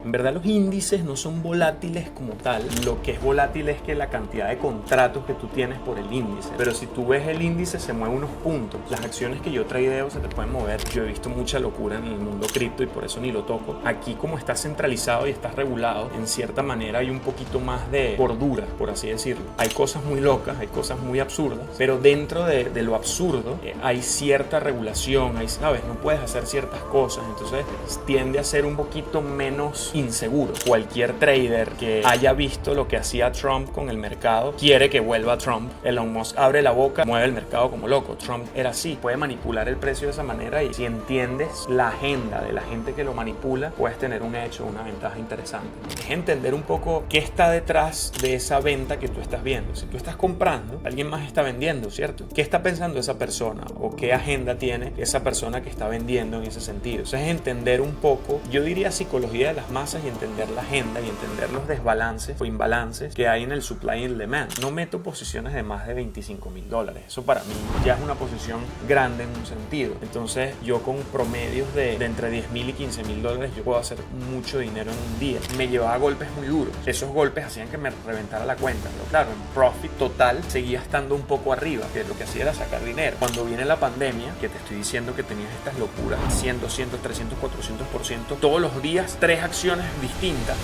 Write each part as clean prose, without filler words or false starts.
En verdad los índices no son volátiles como tal. Lo que es volátil es que la cantidad de contratos que tú tienes por el índice. Pero si tú ves el índice se mueve unos puntos. Las acciones que yo tradeo se te pueden mover. Yo he visto mucha locura en el mundo cripto y por eso ni lo toco. Aquí como está centralizado y está regulado, en cierta manera hay un poquito más de cordura, por así decirlo. Hay cosas muy locas, hay cosas muy absurdas, pero dentro de lo absurdo hay cierta regulación, hay, ¿sabes? No puedes hacer ciertas cosas, entonces tiende a ser un poquito menos inseguro. Cualquier trader que haya visto lo que hacía Trump con el mercado quiere que vuelva Trump. Elon Musk abre la boca, mueve el mercado como loco. Trump era así, puede manipular el precio de esa manera y si entiendes la agenda de la gente que lo manipula, puedes tener un hecho, una ventaja interesante. Es entender un poco qué está detrás de esa venta que tú estás viendo. Si tú estás comprando, alguien más está vendiendo, ¿cierto? ¿Qué está pensando esa persona o qué agenda tiene esa persona que está vendiendo en ese sentido? Eso es entender un poco, yo diría psicología de las masas y entender la agenda y entender los desbalances o imbalances que hay en el supply y el demand. No meto posiciones de más de $25,000. Eso para mí ya es una posición grande en un sentido. Entonces yo con promedios de entre $10,000 y $15,000 yo puedo hacer mucho dinero en un día. Me llevaba golpes muy duros. Esos golpes hacían que me reventara la cuenta. Pero claro, en profit total seguía estando un poco arriba, que lo que hacía era sacar dinero. Cuando viene la pandemia, que te estoy diciendo que tenías estas locuras, 100, 200, 300, 400%, todos los días 3 acciones distintas.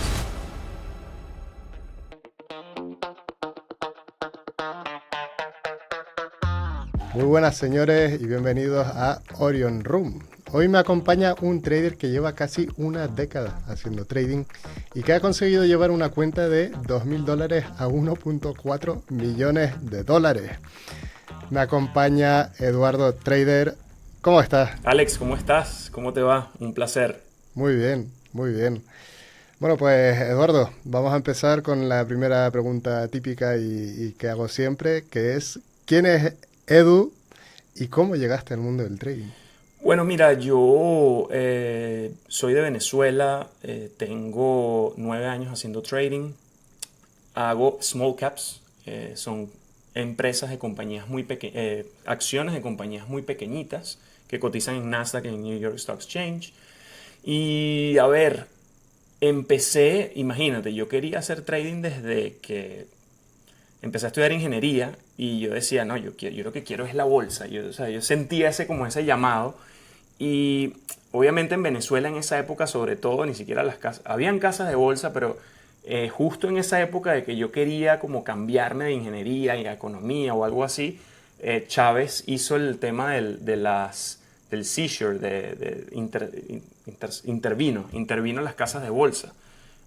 Muy buenas señores y bienvenidos a Orion Room. Hoy me acompaña un trader que lleva casi una década haciendo trading y que ha conseguido llevar una cuenta de $2,000 a $1.4 millones. Me acompaña Eduardo Trader. ¿Cómo estás? Alex, ¿cómo estás? ¿Cómo te va? Un placer. Muy bien, muy bien. Bueno, pues Eduardo, vamos a empezar con la primera pregunta típica y que hago siempre, que es ¿quién es Edu y cómo llegaste al mundo del trading? Bueno, mira, yo soy de Venezuela, tengo 9 años haciendo trading, hago small caps, son empresas de compañías muy pequeñas, acciones de compañías muy pequeñitas que cotizan en Nasdaq, en New York Stock Exchange. Y a ver, empecé, imagínate, yo quería hacer trading desde que empecé a estudiar ingeniería y yo decía, no, yo lo que quiero es la bolsa. O sea, yo sentía ese llamado y obviamente en Venezuela en esa época sobre todo, ni siquiera las casas, habían casas de bolsa, pero justo en esa época de que yo quería como cambiarme de ingeniería y a economía o algo así, Chávez hizo el tema del seizure, intervino las casas de bolsa.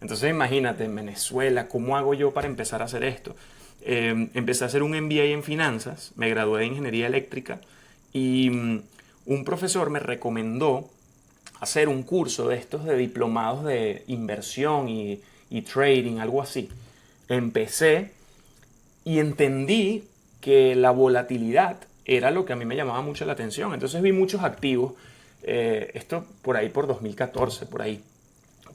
Entonces imagínate, en Venezuela, ¿cómo hago yo para empezar a hacer esto? Empecé a hacer un MBA en finanzas, me gradué de ingeniería eléctrica y un profesor me recomendó hacer un curso de estos de diplomados de inversión y trading, algo así. Empecé y entendí que la volatilidad era lo que a mí me llamaba mucho la atención. Entonces vi muchos activos, esto por ahí por 2014, por ahí,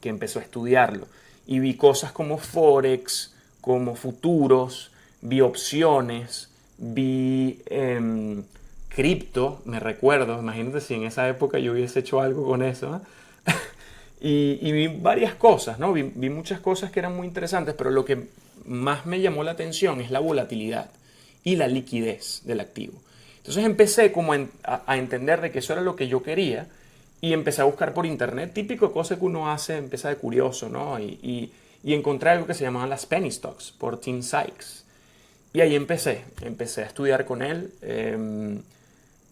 que empezó a estudiarlo. Y vi cosas como Forex, como futuros, vi opciones, vi cripto, me recuerdo, imagínate si en esa época yo hubiese hecho algo con eso, ¿eh? y vi varias cosas, ¿no? Vi muchas cosas que eran muy interesantes, pero lo que más me llamó la atención es la volatilidad y la liquidez del activo. Entonces empecé como a entender de que eso era lo que yo quería y empecé a buscar por internet, típico cosa que uno hace, empieza de curioso, ¿no? Y encontré algo que se llamaban las penny stocks por Tim Sykes. Y ahí empecé a estudiar con él,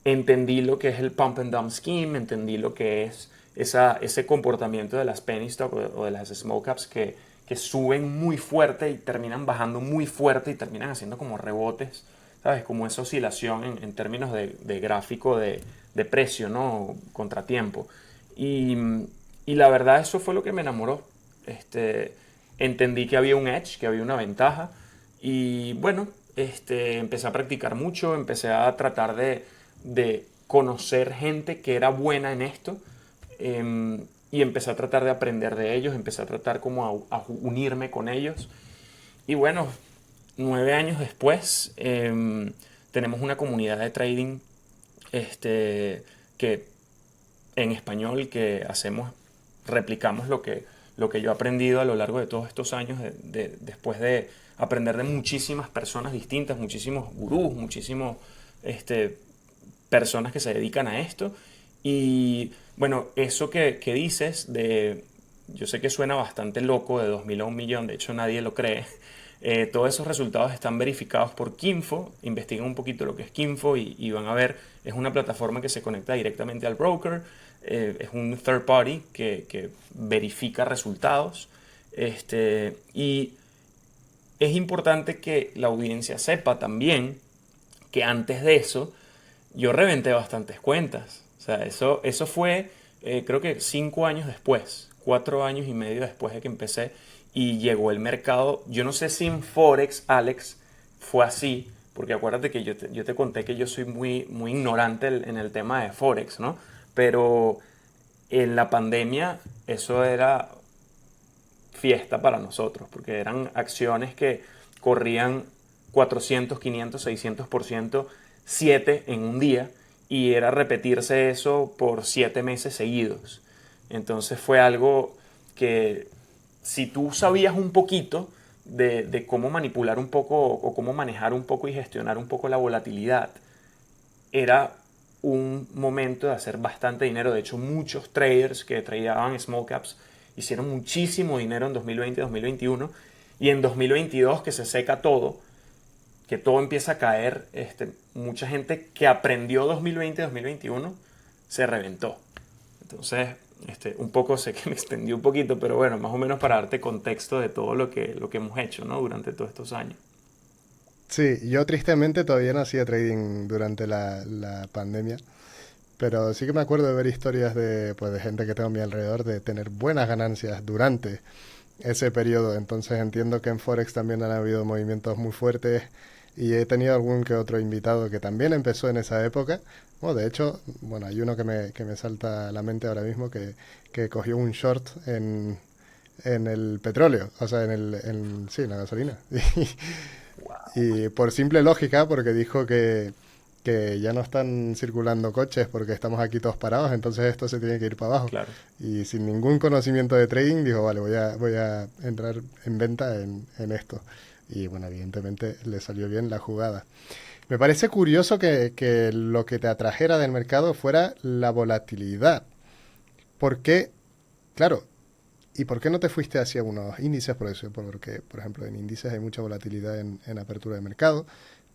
entendí lo que es el pump and dump scheme, entendí lo que es ese comportamiento de las penny stocks o de las small caps que suben muy fuerte y terminan bajando muy fuerte y terminan haciendo como rebotes, ¿sabes? Como esa oscilación en términos de gráfico de precio, ¿no? Contratiempo. Y, y la verdad eso fue lo que me enamoró. Entendí que había un edge, que había una ventaja y bueno, empecé a practicar mucho, empecé a tratar de conocer gente que era buena en esto y empecé a tratar de aprender de ellos, empecé a tratar como a unirme con ellos y bueno, 9 años después tenemos una comunidad de trading que en español que replicamos lo que yo he aprendido a lo largo de todos estos años, después de aprender de muchísimas personas distintas, muchísimos gurús, muchísimos personas que se dedican a esto. Y bueno, eso que dices yo sé que suena bastante loco, de 2.000 a 1.000.000, de hecho nadie lo cree. Todos esos resultados están verificados por Kinfo. Investiguen un poquito lo que es Kinfo y van a ver, es una plataforma que se conecta directamente al broker. Es un third party que verifica resultados. Y es importante que la audiencia sepa también que antes de eso yo reventé bastantes cuentas. O sea, eso fue creo que 5 años después, 4 años y medio después de que empecé, y llegó el mercado. Yo no sé si en Forex, Alex, fue así, porque acuérdate que yo te conté que yo soy muy, muy ignorante en el tema de Forex, ¿no? Pero en la pandemia eso era fiesta para nosotros, porque eran acciones que corrían 400, 500, 600%, 7 en un día, y era repetirse eso por 7 meses seguidos. Entonces fue algo que, si tú sabías un poquito de cómo manipular un poco o cómo manejar un poco y gestionar un poco la volatilidad, era un momento de hacer bastante dinero. De hecho, muchos traders que tradeaban small caps hicieron muchísimo dinero en 2020 y 2021. Y en 2022, que se seca todo, que todo empieza a caer, mucha gente que aprendió 2020 y 2021 se reventó. Entonces, un poco, sé que me extendí un poquito, pero bueno, más o menos para darte contexto de todo lo que hemos hecho, ¿no? Durante todos estos años. Sí, yo tristemente todavía no hacía trading durante la pandemia, pero sí que me acuerdo de ver historias pues, de gente que tengo a mi alrededor de tener buenas ganancias durante ese periodo. Entonces entiendo que en Forex también han habido movimientos muy fuertes y he tenido algún que otro invitado que también empezó en esa época. Bueno, de hecho, bueno, hay uno que me salta a la mente ahora mismo que cogió un short en el petróleo, o sea, sí, en la gasolina. Y por simple lógica, porque dijo que ya no están circulando coches porque estamos aquí todos parados, entonces esto se tiene que ir para abajo. Claro. Y sin ningún conocimiento de trading, dijo, vale, voy a entrar en venta en esto. Y bueno, evidentemente le salió bien la jugada. Me parece curioso que lo que te atrajera del mercado fuera la volatilidad. ¿Por qué? Claro, ¿y por qué no te fuiste hacia unos índices? Por eso, porque, por ejemplo, en índices hay mucha volatilidad en apertura de mercado.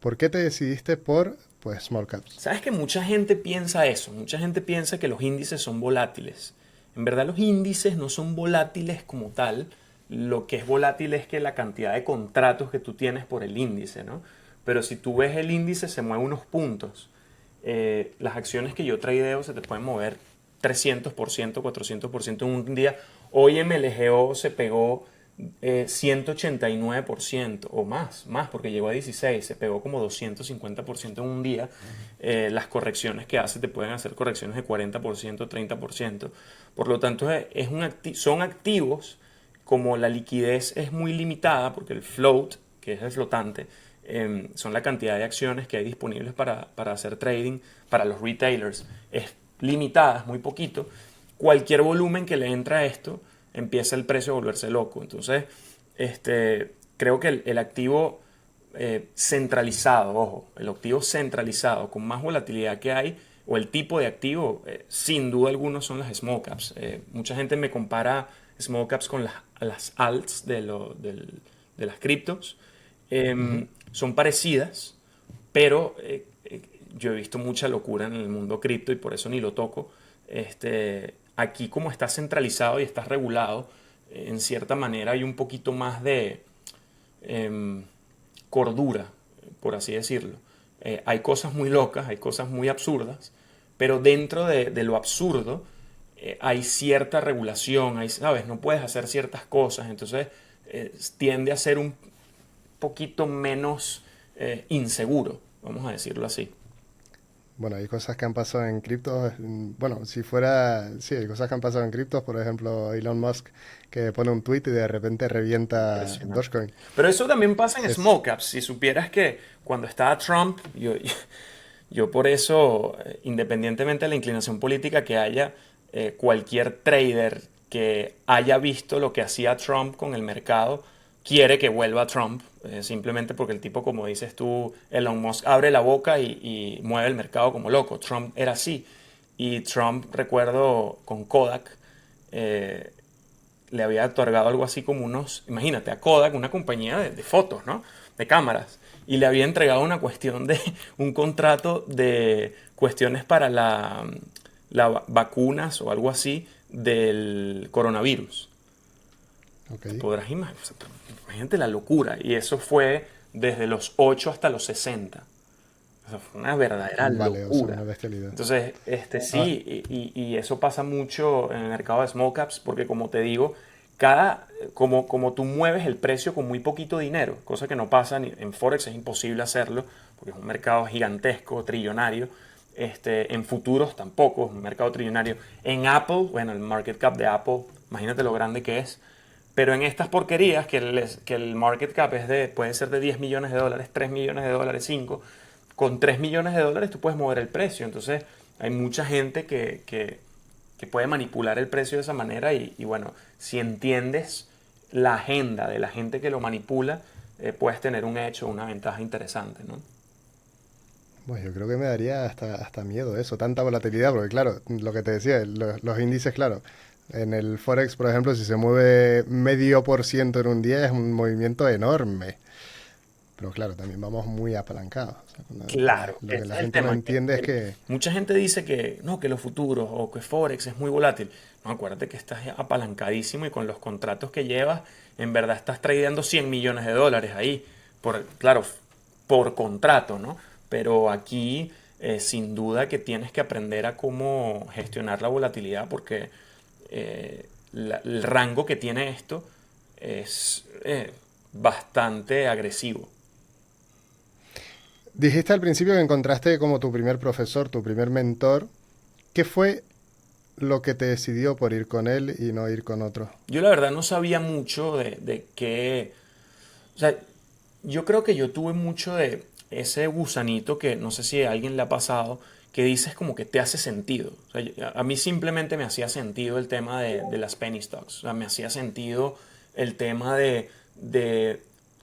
¿Por qué te decidiste por, pues, small caps? Sabes que mucha gente piensa eso, mucha gente piensa que los índices son volátiles. En verdad los índices no son volátiles como tal. Lo que es volátil es que la cantidad de contratos que tú tienes por el índice, ¿no? Pero si tú ves el índice se mueve unos puntos. Las acciones que yo tradeo se te pueden mover 300%, 400% en un día. Hoy MLGO se pegó 189% o más, porque llegó a 16, se pegó como 250% en un día. Las correcciones que hace te pueden hacer correcciones de 40%, 30%. Por lo tanto, son activos, como la liquidez es muy limitada, porque el float, que es el flotante, son la cantidad de acciones que hay disponibles para hacer trading para los retailers, es limitada, es muy poquito. Cualquier volumen que le entra a esto, empieza el precio a volverse loco. Entonces, creo que el activo centralizado, ojo, el activo centralizado con más volatilidad que hay, o el tipo de activo, sin duda alguno son las small caps. Mucha gente me compara small caps con las alts de las criptos. Son parecidas, pero yo he visto mucha locura en el mundo cripto y por eso ni lo toco. Aquí, como está centralizado y está regulado, en cierta manera hay un poquito más de cordura, por así decirlo. Hay cosas muy locas, hay cosas muy absurdas, pero dentro de lo absurdo hay cierta regulación, ¿sabes? No puedes hacer ciertas cosas, entonces tiende a ser un poquito menos inseguro, vamos a decirlo así. Bueno, hay cosas que han pasado en criptos. Bueno, si fuera... Sí, hay cosas que han pasado en criptos. Por ejemplo, Elon Musk que pone un tweet y de repente revienta Impresionante. Dogecoin. Pero eso también pasa en Es... small caps. Si supieras que cuando estaba Trump, yo por eso, independientemente de la inclinación política que haya, cualquier trader que haya visto lo que hacía Trump con el mercado, quiere que vuelva Trump, simplemente porque el tipo, como dices tú, Elon Musk abre la boca y mueve el mercado como loco. Trump era así. Y Trump, recuerdo, con Kodak, eh, le había otorgado algo así como unos, imagínate, a Kodak, una compañía de fotos, ¿no? De cámaras. Y le había entregado una cuestión de, un contrato de cuestiones para la vacunas o algo así del coronavirus. Ok. Te podrás imaginar, o sea, imagínate la locura. Y eso fue desde los 8 hasta los 60. O sea, fue una verdadera Vale, o sea, locura. una bestialidad. Entonces, Ah, sí, y eso pasa mucho en el mercado de small caps, porque como te digo, como tú mueves el precio con muy poquito dinero, cosa que no pasa en Forex, es imposible hacerlo, porque es un mercado gigantesco, trillonario. En futuros tampoco, es un mercado trillonario. En Apple, bueno, el market cap de Apple, imagínate lo grande que es. Pero en estas porquerías, que el market cap puede ser de 10 millones de dólares, 3 millones de dólares, 5 con 3 millones de dólares tú puedes mover el precio. Entonces hay mucha gente que puede manipular el precio de esa manera y bueno, si entiendes la agenda de la gente que lo manipula, puedes tener un hecho, una ventaja interesante, ¿no? pues yo creo que me daría hasta miedo eso, tanta volatilidad, porque claro, lo que te decía, los índices, claro, en el Forex, por ejemplo, si se mueve 0,5% en un día es un movimiento enorme. Pero claro, también vamos muy apalancados. O sea, Claro, lo que ese la es el gente no tema. entiende es que, Mucha gente dice que no, que los futuros o que Forex es muy volátil. No, acuérdate que estás apalancadísimo y con los contratos que llevas, en verdad estás tradeando 100 millones de dólares ahí. Claro, por contrato, ¿no? Pero aquí, sin duda que tienes que aprender a cómo gestionar la volatilidad porque el rango que tiene esto es bastante agresivo. dijiste al principio que encontraste como tu primer profesor, tu primer mentor. ¿Qué fue lo que te decidió por ir con él y no ir con otro? Yo la verdad no sabía mucho de qué. O sea, yo creo que yo tuve mucho de ese gusanito que no sé si a alguien le ha pasado, que dices como que te hace sentido. O sea, a mí simplemente me hacía sentido el tema de las penny stocks. O sea, me hacía sentido el tema de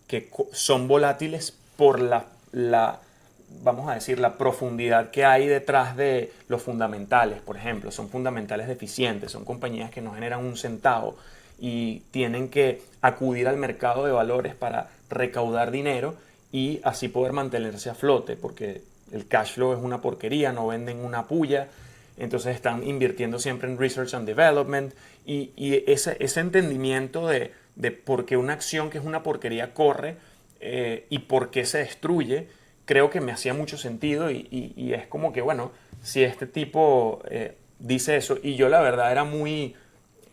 que son volátiles por vamos a decir, la profundidad que hay detrás de los fundamentales, por ejemplo. Son fundamentales deficientes, son compañías que no generan un centavo y tienen que acudir al mercado de valores para recaudar dinero y así poder mantenerse a flote, porque el cash flow es una porquería, no venden una puya, entonces están invirtiendo siempre en research and development y ese entendimiento de por qué una acción que es una porquería corre y por qué se destruye, creo que me hacía mucho sentido y es como que, bueno, si este tipo dice eso, y yo la verdad era muy,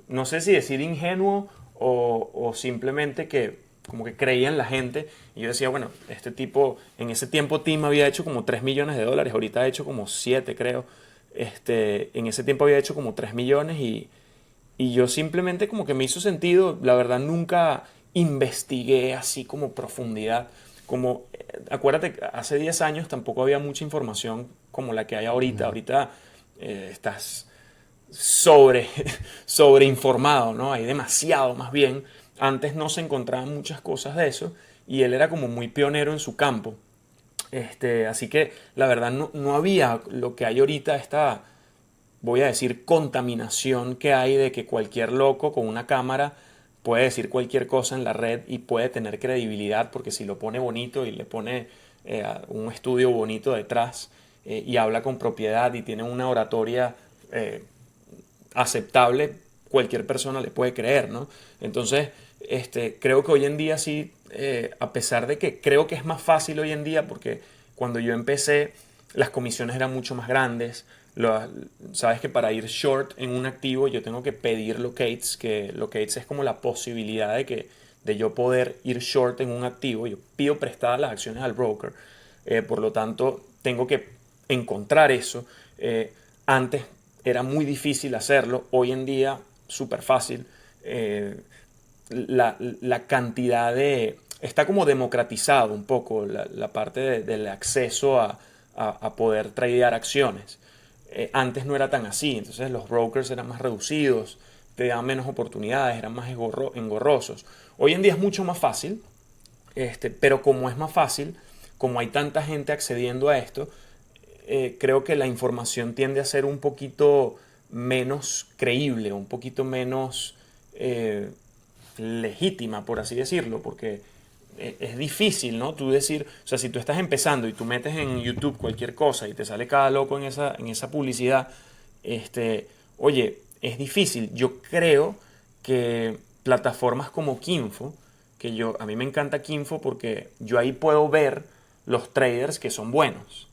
no sé si decir ingenuo o simplemente que como que creía en la gente. Y yo decía, bueno, este tipo, en ese tiempo Tim había hecho como 3 millones de dólares, ahorita ha hecho como 7 creo. En ese tiempo había hecho como 3 millones y yo simplemente como que me hizo sentido, la verdad nunca investigué así como profundidad. Como, acuérdate, hace 10 años tampoco había mucha información como la que hay ahorita. No. Ahorita estás sobre, sobreinformado, ¿no? Hay demasiado más bien. Antes no se encontraban muchas cosas de eso y él era como muy pionero en su campo. Así que la verdad no había lo que hay ahorita, esta, voy a decir, contaminación que hay de que cualquier loco con una cámara puede decir cualquier cosa en la red y puede tener credibilidad porque si lo pone bonito y le pone un estudio bonito detrás y habla con propiedad y tiene una oratoria aceptable, cualquier persona le puede creer, ¿no? Entonces, creo que hoy en día sí, a pesar de que creo que es más fácil hoy en día, porque cuando yo empecé, las comisiones eran mucho más grandes. Sabes que para ir short en un activo yo tengo que pedir locates, que locates es como la posibilidad de yo poder ir short en un activo. Yo pido prestadas las acciones al broker, por lo tanto tengo que encontrar eso. Antes era muy difícil hacerlo, hoy en día súper fácil. La cantidad de... Está como democratizado un poco la parte del acceso a poder tradear acciones. Antes no era tan así, entonces los brokers eran más reducidos, te daban menos oportunidades, eran más engorrosos. Hoy en día es mucho más fácil, pero como es más fácil, como hay tanta gente accediendo a esto, creo que la información tiende a ser un poquito menos creíble, un poquito menos legítima, por así decirlo, porque es difícil, ¿no? Tú decir, o sea, si tú estás empezando y tú metes en YouTube cualquier cosa y te sale cada loco en esa publicidad, oye, es difícil. Yo creo que plataformas como Kinfo, a mí me encanta Kinfo porque yo ahí puedo ver los traders que son buenos.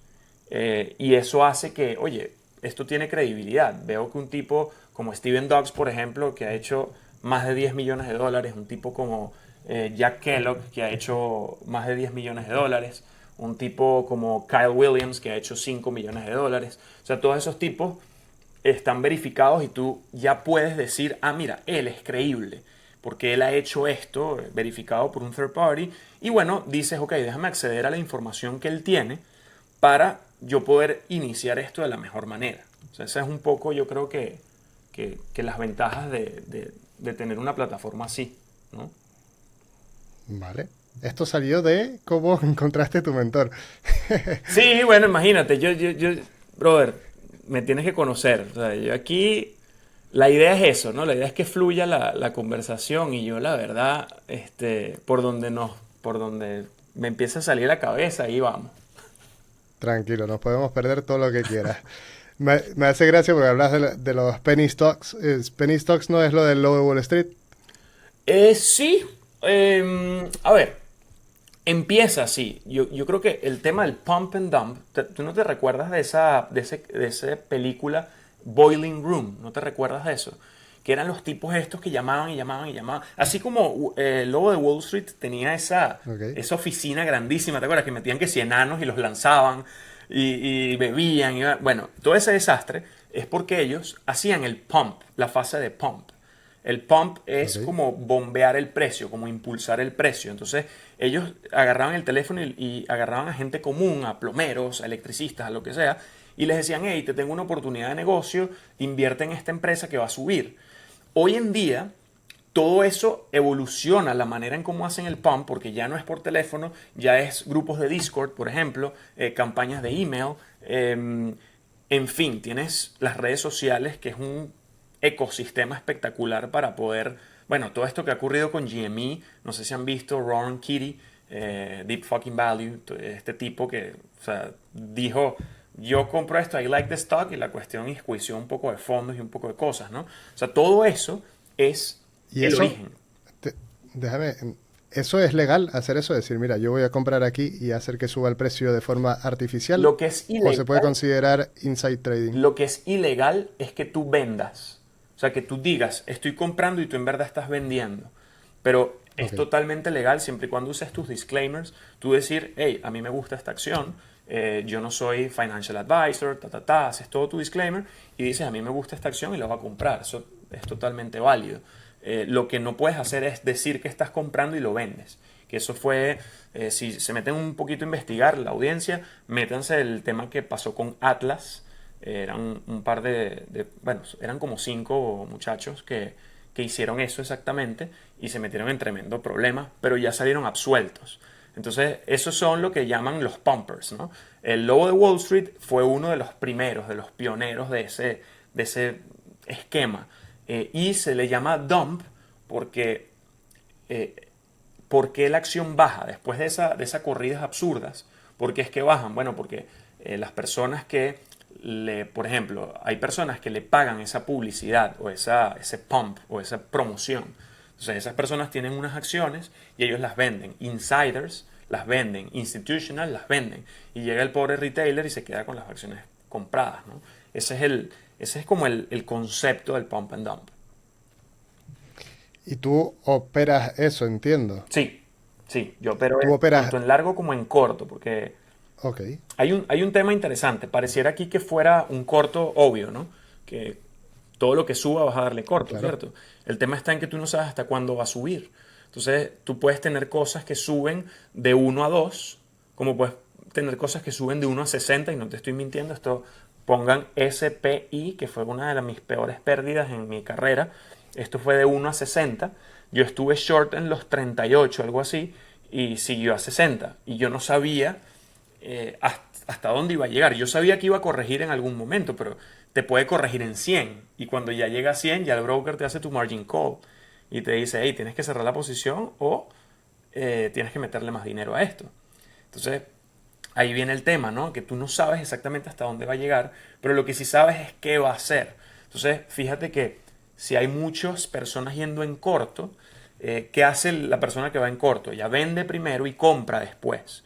Y eso hace que, oye, esto tiene credibilidad. Veo que un tipo como Steven Dux, por ejemplo, que ha hecho más de 10 millones de dólares, un tipo como Jack Kellogg, que ha hecho más de 10 millones de dólares, un tipo como Kyle Williams, que ha hecho 5 millones de dólares. O sea, todos esos tipos están verificados y tú ya puedes decir, ah, mira, él es creíble, porque él ha hecho esto, verificado por un third party, y bueno, dices, ok, déjame acceder a la información que él tiene para yo poder iniciar esto de la mejor manera. O sea, esa es un poco, yo creo que las ventajas de tener una plataforma así, ¿no? Vale. Esto salió de cómo encontraste tu mentor. Sí, bueno, imagínate, brother, me tienes que conocer. O sea, yo aquí, la idea es eso, ¿no? La idea es que fluya la conversación y yo, la verdad, por donde me empieza a salir la cabeza, ahí vamos. Tranquilo, nos podemos perder todo lo que quieras. Me hace gracia porque hablas de los penny stocks. Penny stocks no es lo del lobo de Wall Street. Sí, a ver, empieza así. Yo creo que el tema del pump and dump, ¿tú no te recuerdas de esa película Boiling Room? ¿No te recuerdas de eso? Que eran los tipos estos que llamaban y llamaban y llamaban. Así como el lobo de Wall Street tenía Ok. esa oficina grandísima, ¿te acuerdas? Que metían que si enanos y los lanzaban y bebían. Bueno, todo ese desastre es porque ellos hacían el pump, la fase de pump. El pump es Ok. como bombear el precio, como impulsar el precio. Entonces ellos agarraban el teléfono y agarraban a gente común, a plomeros, a electricistas, a lo que sea, y les decían, hey, te tengo una oportunidad de negocio, invierte en esta empresa que va a subir. Hoy en día, todo eso evoluciona la manera en cómo hacen el pump, porque ya no es por teléfono, ya es grupos de Discord, por ejemplo, campañas de email, en fin, tienes las redes sociales, que es un ecosistema espectacular para poder, bueno, todo esto que ha ocurrido con GME, no sé si han visto Ron Kitty, Deep Fucking Value, este tipo que, o sea, dijo, yo compro esto, I like the stock, y la cuestión enjuició un poco de fondos y un poco de cosas, ¿no? O sea, todo eso es Y el eso, origen. te- déjame, ¿eso es legal hacer eso? Decir, mira, yo voy a comprar aquí y hacer que suba el precio de forma artificial. Lo que es ¿O se puede ilegal, considerar inside trading? lo que es ilegal es que tú vendas. O sea, que tú digas, estoy comprando y tú en verdad estás vendiendo. Pero es Ok. totalmente legal siempre y cuando uses tus disclaimers. Tú decir, hey, a mí me gusta esta acción, yo no soy financial advisor, haces todo tu disclaimer y dices, a mí me gusta esta acción y la voy a comprar. Eso es totalmente válido. Lo que no puedes hacer es decir que estás comprando y lo vendes. Que eso fue, si se meten un poquito a investigar la audiencia, métanse el tema que pasó con Atlas. Eran un par bueno, eran como 5 muchachos que hicieron eso exactamente y se metieron en tremendo problema, pero ya salieron absueltos. Entonces, esos son lo que llaman los pumpers, ¿no? El lobo de Wall Street fue uno de los primeros, de los pioneros de ese esquema. Y se le llama dump porque eh, ¿por qué la acción baja después de esas corridas absurdas? ¿Por qué es que bajan? Bueno, porque las personas por ejemplo, hay personas que le pagan esa publicidad o ese pump o esa promoción. Entonces esas personas tienen unas acciones y ellos las venden. Insiders las venden, institutional las venden. Y llega el pobre retailer y se queda con las acciones compradas, ¿no? Ese es como el concepto del pump and dump. Y tú operas eso, entiendo. Sí, sí, yo opero Tú operas... tanto en largo como en corto, porque Ok, hay un tema interesante. Pareciera aquí que fuera un corto obvio, ¿no? Que todo lo que suba vas a darle corto, claro. ¿cierto? El tema está en que tú no sabes hasta cuándo va a subir. Entonces, tú puedes tener cosas que suben de 1 a 2, como puedes tener cosas que suben de 1 a 60, y no te estoy mintiendo, esto pongan SPI, que fue una de mis peores pérdidas en mi carrera, esto fue de 1 a 60, yo estuve short en los 38, algo así, y siguió a 60. Y yo no sabía hasta dónde iba a llegar. Yo sabía que iba a corregir en algún momento, pero te puede corregir en 100. Y cuando ya llega a 100, ya el broker te hace tu margin call y te dice, hey, tienes que cerrar la posición o tienes que meterle más dinero a esto. Entonces, ahí viene el tema, ¿no? Que tú no sabes exactamente hasta dónde va a llegar, pero lo que sí sabes es qué va a hacer. Entonces, fíjate que si hay muchas personas yendo en corto, ¿qué hace la persona que va en corto? Ella vende primero y compra después.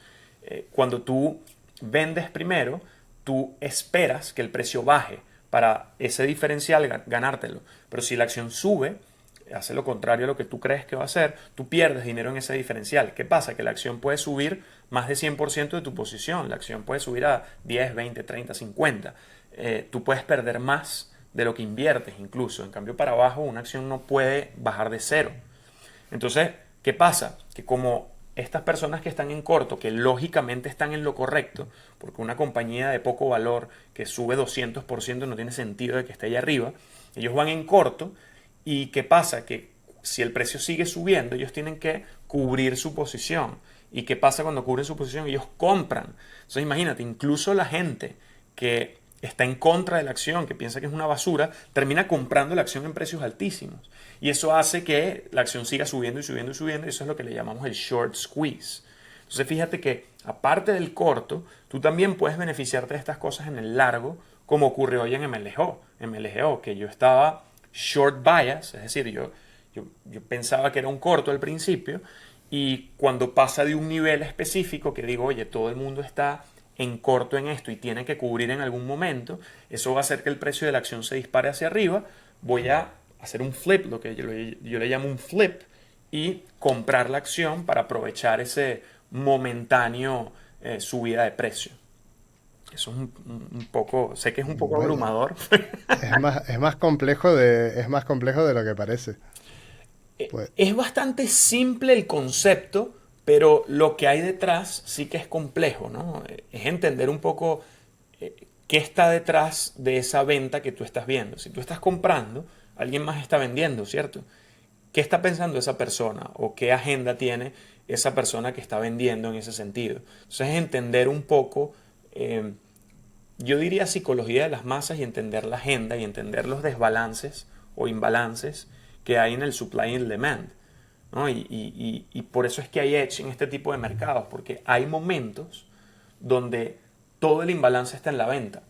Cuando tú vendes primero, tú esperas que el precio baje para ese diferencial ganártelo. Pero si la acción sube, hace lo contrario a lo que tú crees que va a hacer, tú pierdes dinero en ese diferencial. ¿Qué pasa? Que la acción puede subir más de 100% de tu posición. La acción puede subir a 10, 20, 30, 50. Tú puedes perder más de lo que inviertes incluso. En cambio, para abajo, una acción no puede bajar de cero. Entonces, ¿qué pasa? Que como estas personas que están en corto, que lógicamente están en lo correcto, porque una compañía de poco valor que sube 200% no tiene sentido de que esté allá arriba, ellos van en corto. ¿Y qué pasa? Que si el precio sigue subiendo, ellos tienen que cubrir su posición. ¿Y qué pasa cuando cubren su posición? Ellos compran. Entonces imagínate, incluso la gente que está en contra de la acción, que piensa que es una basura, termina comprando la acción en precios altísimos. Y eso hace que la acción siga subiendo y subiendo y subiendo. Y eso es lo que le llamamos el short squeeze. Entonces fíjate que aparte del corto, tú también puedes beneficiarte de estas cosas en el largo, como ocurre hoy en MLGO, que yo estaba short bias, es decir, yo pensaba que era un corto al principio, y cuando pasa de un nivel específico que digo, oye, todo el mundo está en corto en esto y tiene que cubrir en algún momento, eso va a hacer que el precio de la acción se dispare hacia arriba, voy a hacer un flip, lo que yo le llamo un flip, y comprar la acción para aprovechar ese momentáneo subida de precio. Eso es un poco, sé que es un poco Vaya, abrumador. es más complejo de lo que parece. Pues, Es bastante simple el concepto, pero lo que hay detrás sí que es complejo, ¿no? Es entender un poco qué está detrás de esa venta que tú estás viendo. Si tú estás comprando, alguien más está vendiendo, ¿cierto? ¿Qué está pensando esa persona o qué agenda tiene esa persona que está vendiendo en ese sentido? Entonces es entender un poco, yo diría psicología de las masas y entender la agenda y entender los desbalances o imbalances que hay en el supply y el demand, ¿no? Y por eso es que hay edge en este tipo de mercados, porque hay momentos donde todo el imbalance está en la venta.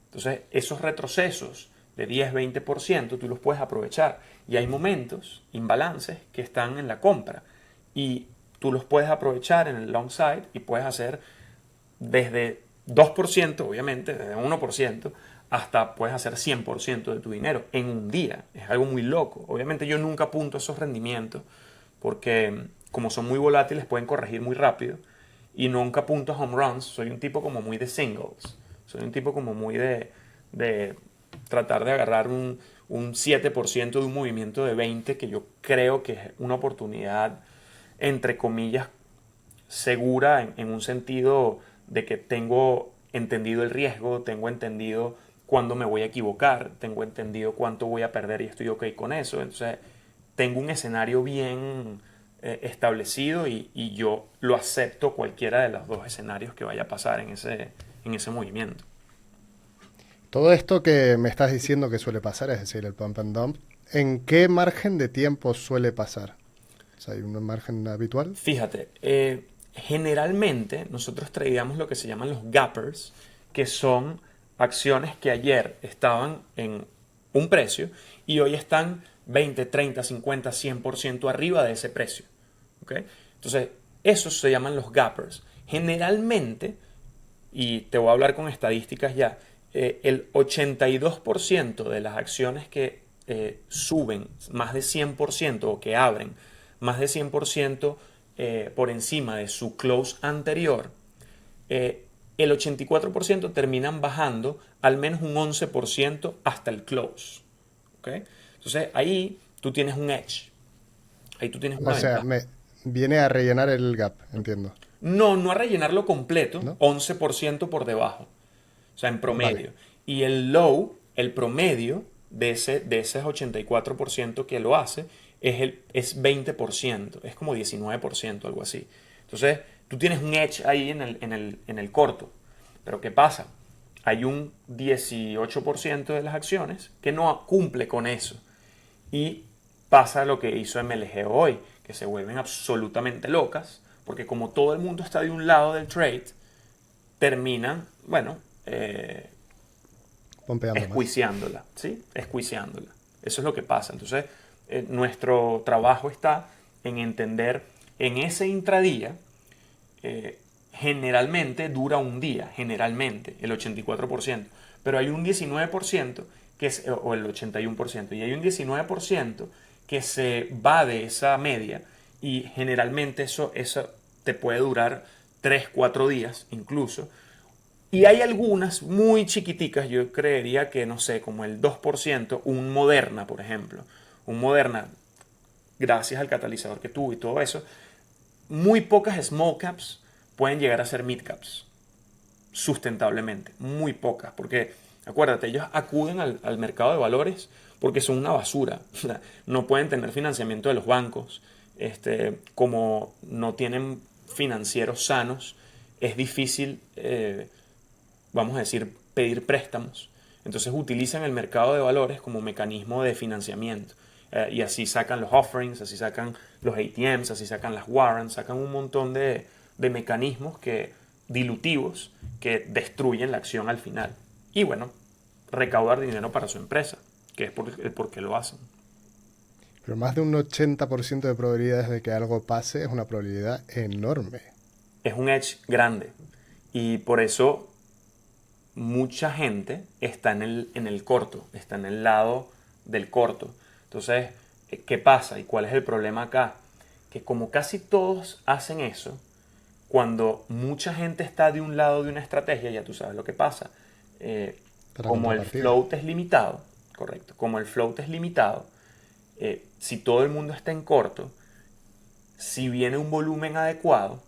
Entonces, esos retrocesos de 10-20% tú los puedes aprovechar. Y hay momentos, imbalances, que están en la compra. Y tú los puedes aprovechar en el long side y puedes hacer desde 2%, obviamente, desde 1%, hasta puedes hacer 100% de tu dinero en un día. Es algo muy loco. Obviamente yo nunca apunto a esos rendimientos porque como son muy volátiles pueden corregir muy rápido y nunca apunto a home runs. Soy un tipo como muy de singles. Soy un tipo como muy de tratar de agarrar un 7% de un movimiento de 20 que yo creo que es una oportunidad, entre comillas, segura en un sentido de que tengo entendido el riesgo, tengo entendido cuándo me voy a equivocar, tengo entendido cuánto voy a perder y estoy ok con eso. Entonces, tengo un escenario bien establecido y yo lo acepto cualquiera de los dos escenarios que vaya a pasar en ese movimiento. todo esto que me estás diciendo que suele pasar, es decir, el pump and dump, ¿en qué margen de tiempo suele pasar? O sea, ¿hay un margen habitual? Fíjate, generalmente nosotros tradeamos lo que se llaman los gappers, que son acciones que ayer estaban en un precio y hoy están 20, 30, 50, 100% arriba de ese precio. ¿Okay? Entonces, esos se llaman los gappers. Generalmente, y te voy a hablar con estadísticas ya, el 82% de las acciones que suben más de 100% o que abren más de 100% por encima de su close anterior, el 84% terminan bajando al menos un 11% hasta el close. ¿Okay? Entonces ahí tú tienes un edge, ahí tú tienes O una sea, ventaja. me viene a rellenar el gap, entiendo. No, no a rellenarlo completo, ¿No? 11% por debajo, o sea, en Vale. promedio. Y el low, el promedio, de ese 84% que lo hace, es 20%, es como 19%, algo así. Entonces, tú tienes un edge ahí en el corto. Pero ¿qué pasa? Hay un 18% de las acciones que no cumple con eso. Y pasa lo que hizo MLG hoy, que se vuelven absolutamente locas, porque como todo el mundo está de un lado del trade, terminan, bueno, escuiciándola, ¿sí? Escuiciándola. Eso es lo que pasa. Entonces, nuestro trabajo está en entender en ese intradía, generalmente dura un día, generalmente, el 84%, pero hay un 19% que es, o el 81%, y hay un 19% que se va de esa media y generalmente eso te puede durar 3 4 días incluso. Y hay algunas muy chiquiticas, yo creería que, no sé, como el 2%, un Moderna, por ejemplo. Un Moderna, gracias al catalizador que tuvo y todo eso, muy pocas small caps pueden llegar a ser mid caps, sustentablemente. Muy pocas, porque, acuérdate, ellos acuden al mercado de valores porque son una basura. No pueden tener financiamiento de los bancos. Como no tienen financieros sanos, es difícil... vamos a decir, pedir préstamos. Entonces utilizan el mercado de valores como mecanismo de financiamiento. Y así sacan los offerings, así sacan los ATMs, así sacan las warrants, sacan un montón de mecanismos dilutivos que destruyen la acción al final. Y bueno, recaudar dinero para su empresa, que es por qué lo hacen. Pero más de un 80% de probabilidades de que algo pase es una probabilidad enorme. Es un edge grande. Y por eso mucha gente está en el corto, está en el lado del corto. Entonces, ¿qué pasa y cuál es el problema acá? Que como casi todos hacen eso, cuando mucha gente está de un lado de una estrategia, ya tú sabes lo que pasa. Como el float es limitado, correcto, como el float es limitado, si todo el mundo está en corto, si viene un volumen adecuado,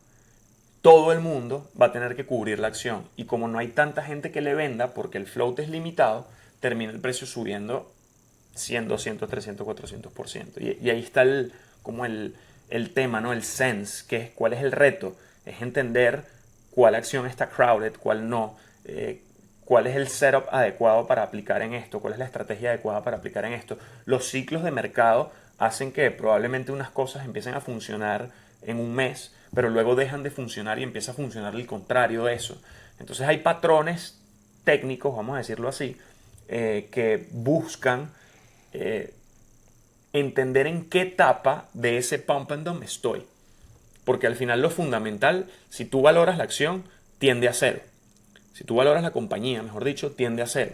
todo el mundo va a tener que cubrir la acción. Y como no hay tanta gente que le venda porque el float es limitado, termina el precio subiendo 100, 200, 300, 400%. Y ahí está como el tema, ¿no? El sense, que es cuál es el reto. Es entender cuál acción está crowded, cuál no, cuál es el setup adecuado para aplicar en esto, cuál es la estrategia adecuada para aplicar en esto. Los ciclos de mercado hacen que probablemente unas cosas empiecen a funcionar en un mes, pero luego dejan de funcionar y empieza a funcionar el contrario de eso. Entonces hay patrones técnicos, vamos a decirlo así, que buscan entender en qué etapa de ese pump and dump estoy. Porque al final lo fundamental, si tú valoras la acción, tiende a cero. Si tú valoras la compañía, mejor dicho, tiende a cero.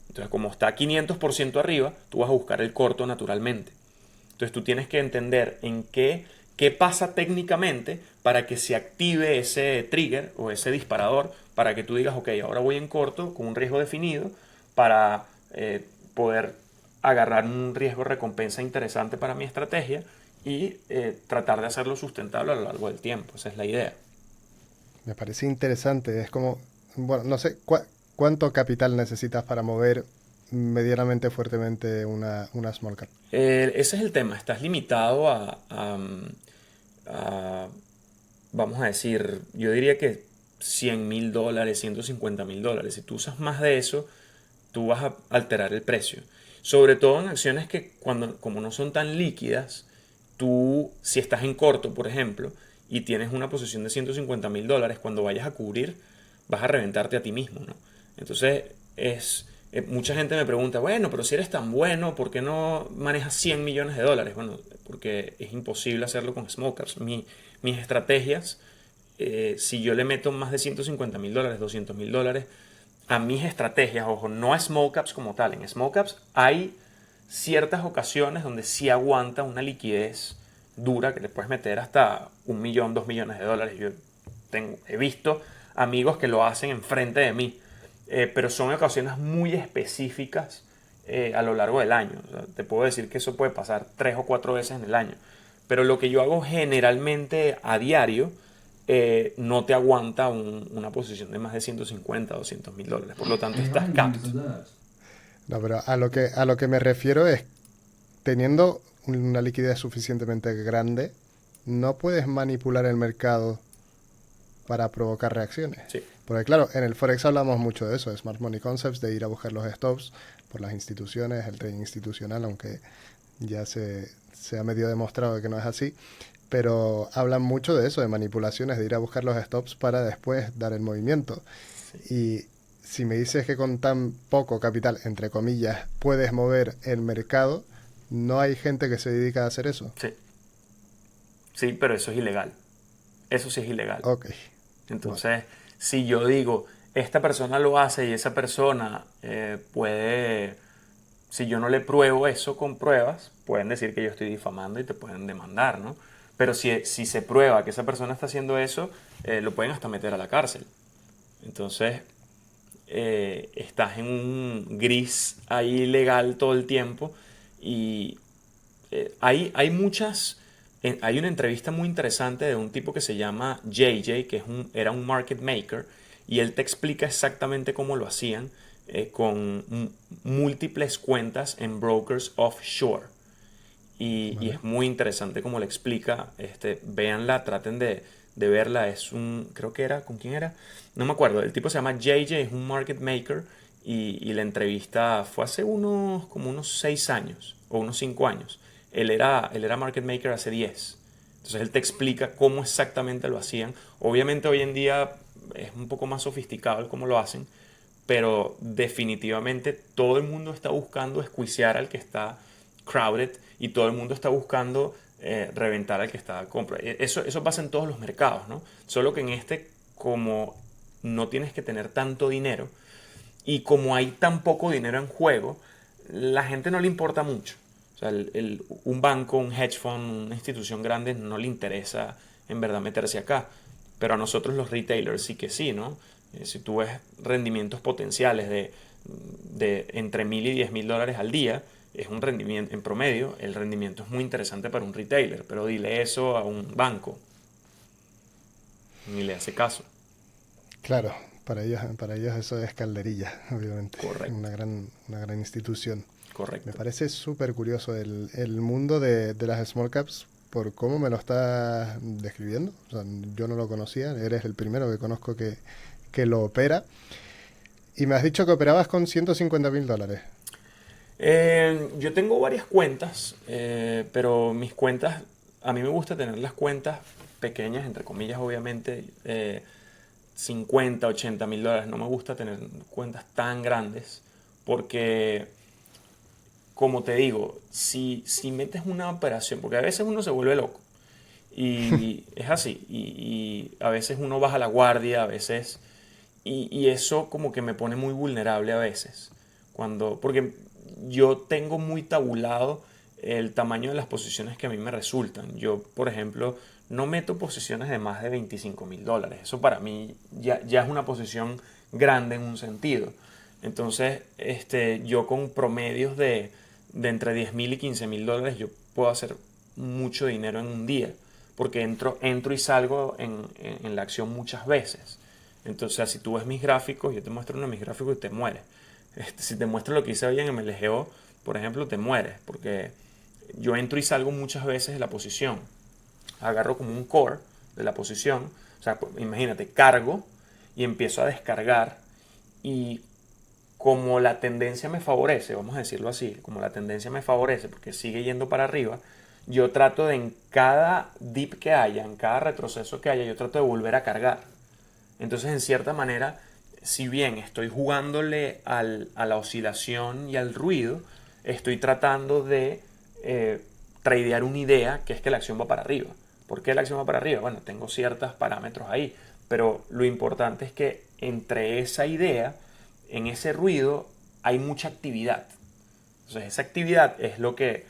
Entonces, como está 500% arriba, tú vas a buscar el corto naturalmente. Entonces, tú tienes que entender en qué pasa técnicamente para que se active ese trigger o ese disparador para que tú digas, ok, ahora voy en corto con un riesgo definido para poder agarrar un riesgo recompensa interesante para mi estrategia y tratar de hacerlo sustentable a lo largo del tiempo. Esa es la idea. Me parece interesante. Es como, bueno, no sé, ¿cuánto capital necesitas para mover medianamente fuertemente una small cap? Ese es el tema. Estás limitado vamos a decir, yo diría que $100,000, $150,000. Si tú usas más de eso, tú vas a alterar el precio. Sobre todo en acciones que como no son tan líquidas, tú, si estás en corto, por ejemplo, y tienes una posición de $150,000, cuando vayas a cubrir, vas a reventarte a ti mismo, ¿no? Entonces, mucha gente me pregunta, bueno, pero si eres tan bueno, ¿por qué no manejas $100 millones? Bueno, porque es imposible hacerlo con smokers. Mis estrategias, si yo le meto más de $150,000, $200,000, a mis estrategias, ojo, no a small caps como tal. En small caps hay ciertas ocasiones donde sí aguanta una liquidez dura que le puedes meter hasta $1 millón, $2 millones. Yo he visto amigos que lo hacen enfrente de mí, pero son ocasiones muy específicas a lo largo del año. O sea, te puedo decir que eso puede pasar 3 o 4 veces en el año. Pero lo que yo hago generalmente a diario no te aguanta una posición de más de $150,000, $200,000. Por lo tanto, estás capped. No, pero a lo que me refiero es, teniendo una liquidez suficientemente grande, no puedes manipular el mercado para provocar reacciones. Sí, Porque claro, en el Forex hablamos mucho de eso, de Smart Money Concepts, de ir a buscar los stops por las instituciones, el trading institucional, aunque ya se ha medio demostrado que no es así, pero hablan mucho de eso, de manipulaciones, de ir a buscar los stops para después dar el movimiento. sí, Y si me dices que con tan poco capital, entre comillas, puedes mover el mercado, no hay gente que se dedica a hacer eso. sí. Sí, pero eso es ilegal. Eso sí es ilegal. Ok, bueno, Entonces, si yo digo, esta persona lo hace y esa persona puede, si yo no le pruebo eso con pruebas, pueden decir que yo estoy difamando y te pueden demandar, ¿no? Pero si se prueba que esa persona está haciendo eso, lo pueden hasta meter a la cárcel. Entonces, estás en un gris ahí legal todo el tiempo y hay muchas. Hay una entrevista muy interesante de un tipo que se llama JJ, que era un market maker, y él te explica exactamente cómo lo hacían con múltiples cuentas en brokers offshore. Y vale. es muy interesante cómo lo explica. Véanla, traten de verla. Creo que era, ¿con quién era? No me acuerdo. El tipo se llama JJ, es un market maker. Y la entrevista fue hace como unos 6 años o unos 5 años. Él era market maker hace 10. Entonces él te explica cómo exactamente lo hacían. Obviamente hoy en día es un poco más sofisticado el cómo lo hacen, pero definitivamente todo el mundo está buscando escuiciar al que está crowded y todo el mundo está buscando reventar al que está compra. Eso pasa en todos los mercados, ¿no? Solo que en como no tienes que tener tanto dinero y como hay tan poco dinero en juego, la gente no le importa mucho. O sea, un banco, un hedge fund, una institución grande no le interesa en verdad meterse acá. Pero a nosotros los retailers sí que sí, ¿no? Si tú ves rendimientos potenciales de entre 1.000 y 10.000 dólares al día, es un rendimiento en promedio, el rendimiento es muy interesante para un retailer, pero dile eso a un banco, ni le hace caso. Claro, para ellos eso es calderilla, obviamente, Correcto, una gran institución. Me correcto. parece súper curioso el mundo de las small caps por cómo me lo estás describiendo. O sea, yo no lo conocía, eres el primero que conozco que lo opera. Y me has dicho que operabas con 150.000 dólares. Yo tengo varias cuentas, pero mis cuentas, a mí me gusta tener las cuentas pequeñas, entre comillas, obviamente, 50, 80.000 dólares. No me gusta tener cuentas tan grandes porque, como te digo, si metes una operación, porque a veces uno se vuelve loco y es así, y a veces uno baja la guardia, a veces, y eso como que me pone muy vulnerable a veces, porque yo tengo muy tabulado el tamaño de las posiciones que a mí me resultan. Yo, por ejemplo, no meto posiciones de más de 25.000 dólares. Eso para mí ya es una posición grande en un sentido. Entonces, yo con promedios de entre 10.000 y 15.000 dólares, yo puedo hacer mucho dinero en un día, porque entro y salgo en la acción muchas veces. Entonces, si tú ves mis gráficos, yo te muestro uno de mis gráficos y te mueres. Si te muestro lo que hice hoy en MLGO, por ejemplo, te mueres, porque yo entro y salgo muchas veces de la posición. Agarro como un core de la posición, o sea, imagínate, cargo y empiezo a descargar y como la tendencia me favorece, vamos a decirlo así, como la tendencia me favorece porque sigue yendo para arriba, yo trato de en cada dip que haya, en cada retroceso que haya, yo trato de volver a cargar. Entonces, en cierta manera, si bien estoy jugándole a la oscilación y al ruido, estoy tratando de tradear una idea que es que la acción va para arriba. ¿Por qué la acción va para arriba? Bueno, tengo ciertos parámetros ahí, pero lo importante es que entre esa idea, en ese ruido, hay mucha actividad. Entonces, esa actividad es lo que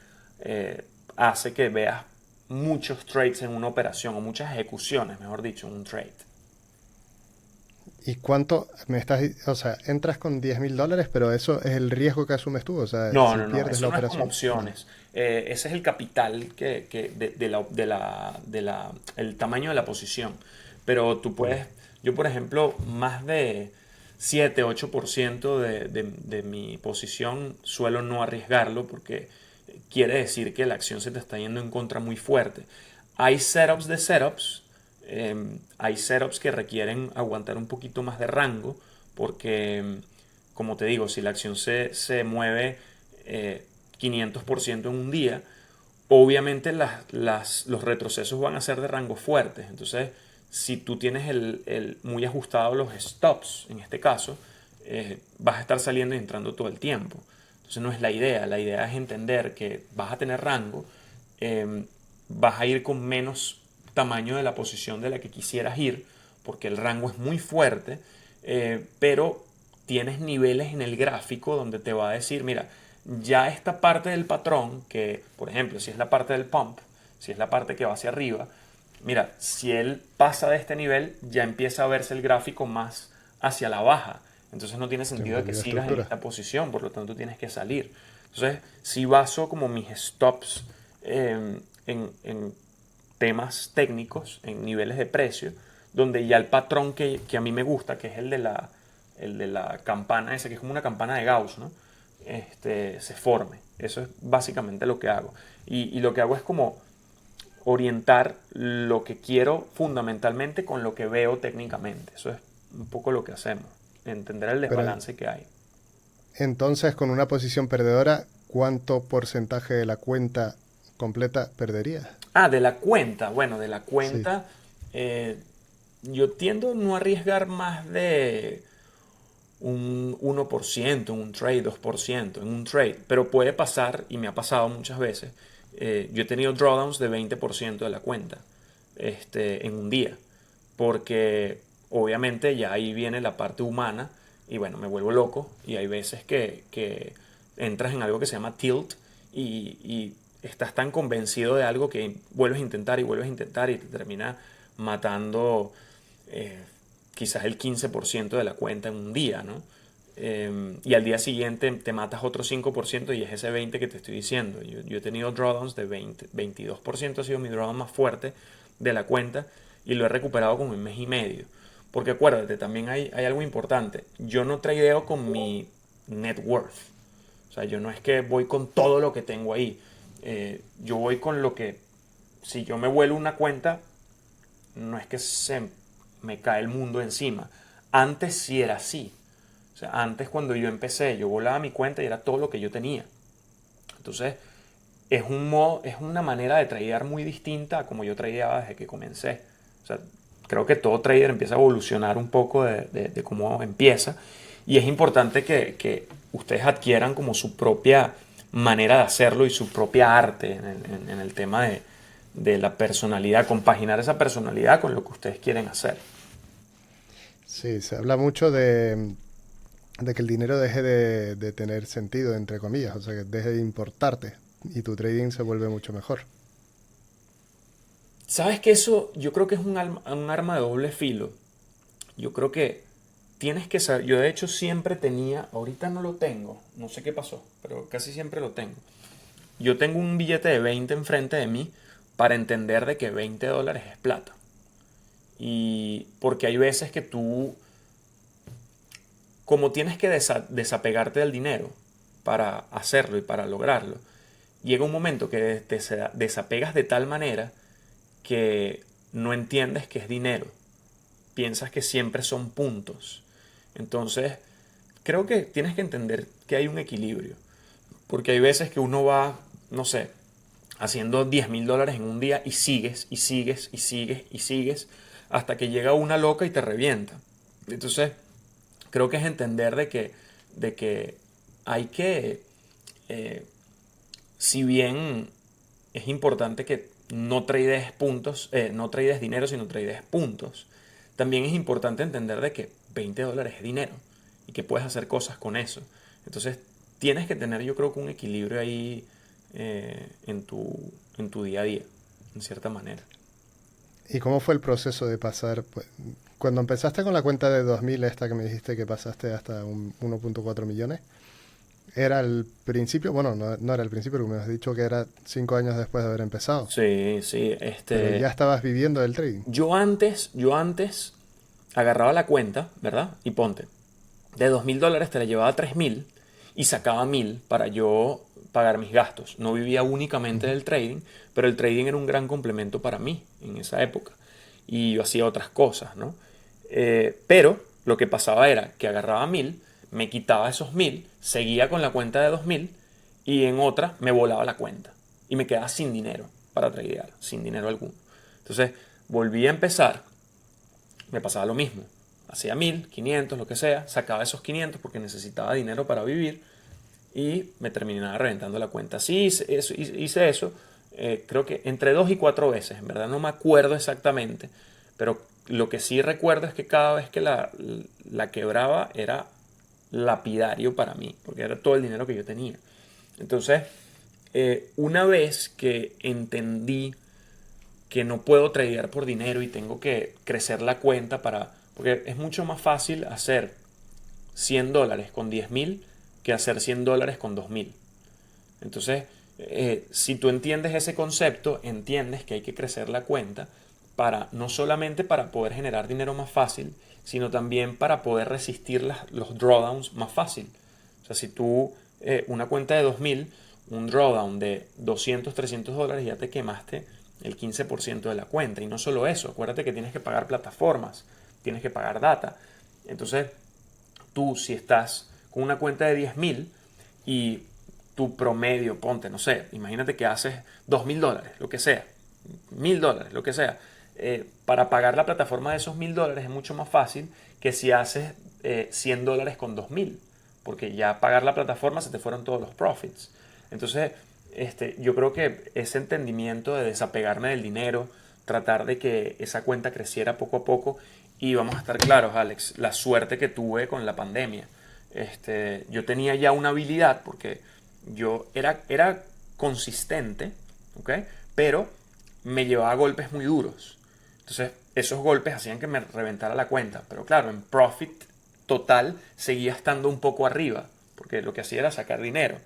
hace que veas muchos trades en una operación, o muchas ejecuciones, mejor dicho, en un trade. ¿Y cuánto me estás, o sea, entras con 10.000 dólares, pero eso es el riesgo que asumes tú? O sea, No, si no, no, pierdes eso la no es con operación, vale. opciones. Ese es el capital el tamaño de la posición. Pero tú Ok. puedes, yo por ejemplo, más de, 7-8% de mi posición suelo no arriesgarlo porque quiere decir que la acción se te está yendo en contra muy fuerte. Hay setups de setups, hay setups que requieren aguantar un poquito más de rango porque, como te digo, si la acción se mueve 500% en un día, obviamente los retrocesos van a ser de rango fuertes. Entonces, si tú tienes muy ajustado los stops, en este caso, vas a estar saliendo y entrando todo el tiempo. Entonces no es la idea. La idea es entender que vas a tener rango, vas a ir con menos tamaño de la posición de la que quisieras ir, porque el rango es muy fuerte, pero tienes niveles en el gráfico donde te va a decir, mira, ya esta parte del patrón, que por ejemplo, si es la parte del pump, si es la parte que va hacia arriba, mira, si él pasa de este nivel, ya empieza a verse el gráfico más hacia la baja. Entonces no tiene sentido de que sigas en esta posición, por lo tanto tienes que salir. Entonces, si baso como mis stops en temas técnicos, en niveles de precio, donde ya el patrón que a mí me gusta, que es el de la campana esa, que es como una campana de Gauss, ¿no? Se forme. Eso es básicamente lo que hago. Y lo que hago es como orientar lo que quiero fundamentalmente con lo que veo técnicamente. Eso es un poco lo que hacemos, entender el desbalance que hay. Entonces, con una posición perdedora, ¿cuánto porcentaje de la cuenta completa perdería? De la cuenta. Bueno, de la Sí. cuenta, yo tiendo a no arriesgar más de un 1% en un trade, 2% en un trade, pero puede pasar, y me ha pasado muchas veces, yo he tenido drawdowns de 20% de la cuenta en un día, porque obviamente ya ahí viene la parte humana y bueno, me vuelvo loco y hay veces que entras en algo que se llama tilt y estás tan convencido de algo que vuelves a intentar y vuelves a intentar y te termina matando eh, quizás el 15% de la cuenta en un día, ¿no? Y al día siguiente te matas otro 5% y es ese 20% que te estoy diciendo. Yo he tenido drawdowns de 22% ha sido mi drawdown más fuerte de la cuenta y lo he recuperado como en mes y medio. Porque acuérdate, también hay algo importante. Yo no tradeo con mi net worth. O sea, yo no es que voy con todo lo que tengo ahí. Yo voy con lo que, si yo me vuelo una cuenta, no es que se me cae el mundo encima. Antes sí era así. O sea, antes cuando yo empecé, yo volaba mi cuenta y era todo lo que yo tenía. Entonces, es una manera de tradear muy distinta a como yo tradeaba desde que comencé. O sea, creo que todo trader empieza a evolucionar un poco de cómo empieza. Y es importante que ustedes adquieran como su propia manera de hacerlo y su propia arte en el tema de la personalidad, compaginar esa personalidad con lo que ustedes quieren hacer. Sí, se habla mucho de que el dinero deje de tener sentido, entre comillas, o sea, que deje de importarte y tu trading se vuelve mucho mejor. ¿Sabes que eso yo creo que es un arma de doble filo? Yo creo que tienes que saber, yo de hecho siempre tenía, ahorita no lo tengo, no sé qué pasó, pero casi siempre lo tengo. Yo tengo un billete de 20 enfrente de mí para entender de que $20 es plata. Y porque hay veces que tú, como tienes que desapegarte del dinero para hacerlo y para lograrlo, llega un momento que te desapegas de tal manera que no entiendes que es dinero. Piensas que siempre son puntos. Entonces, creo que tienes que entender que hay un equilibrio. Porque hay veces que uno va, no sé, haciendo $10,000 en un día y sigues, y sigues, y sigues, y sigues, hasta que llega una loca y te revienta. Entonces, creo que es entender de que hay que, eh, si bien es importante que no trades puntos, no trades dinero, sino trades puntos, también es importante entender de que $20 es dinero y que puedes hacer cosas con eso. Entonces, tienes que tener, yo creo que un equilibrio ahí en tu día a día, en cierta manera. ¿Y cómo fue el proceso de pasar? Pues, cuando empezaste con la cuenta de 2000, esta que me dijiste que pasaste hasta 1.4 millones, ¿era el principio? Bueno, no, no era el principio, porque me has dicho que era 5 años después de haber empezado. Sí, sí, Pero ya estabas viviendo del trading. yo antes agarraba la cuenta, ¿verdad? Y ponte, de $2.000 te la llevaba a 3.000 y sacaba 1.000 para yo pagar mis gastos. No vivía únicamente del trading, pero el trading era un gran complemento para mí en esa época. Y yo hacía otras cosas, ¿no? Pero lo que pasaba era que agarraba 1.000, me quitaba esos 1.000, seguía con la cuenta de 2.000 y en otra me volaba la cuenta. Y me quedaba sin dinero para tradear, sin dinero alguno. Entonces volví a empezar, me pasaba lo mismo. Hacía 1.000, 500, lo que sea, sacaba esos 500 porque necesitaba dinero para vivir y me terminaba reventando la cuenta. Sí, hice eso, creo que entre 2 y 4 veces, en verdad no me acuerdo exactamente, pero lo que sí recuerdo es que cada vez que la quebraba era lapidario para mí, porque era todo el dinero que yo tenía. Entonces, una vez que entendí que no puedo tradear por dinero y tengo que crecer la cuenta porque es mucho más fácil hacer $100 con 10.000 que hacer $100 con 2.000. Entonces, si tú entiendes ese concepto, entiendes que hay que crecer la cuenta no solamente para poder generar dinero más fácil, sino también para poder resistir los drawdowns más fácil. O sea, si tú, una cuenta de 2.000, un drawdown de $200, $300, ya te quemaste el 15% de la cuenta. Y no solo eso, acuérdate que tienes que pagar plataformas, tienes que pagar data. Entonces, tú si estás con una cuenta de 10.000 y tu promedio, ponte, no sé, imagínate que haces $2.000, lo que sea, $1.000, lo que sea, para pagar la plataforma de esos $1.000 es mucho más fácil que si haces $100 con 2.000, porque ya pagar la plataforma se te fueron todos los profits. Entonces, yo creo que ese entendimiento de desapegarme del dinero, tratar de que esa cuenta creciera poco a poco, y vamos a estar claros, Alex, la suerte que tuve con la pandemia. Yo tenía ya una habilidad porque yo era consistente, ¿ok? Pero me llevaba golpes muy duros. Entonces, esos golpes hacían que me reventara la cuenta. Pero claro, en profit total seguía estando un poco arriba, porque lo que hacía era sacar dinero.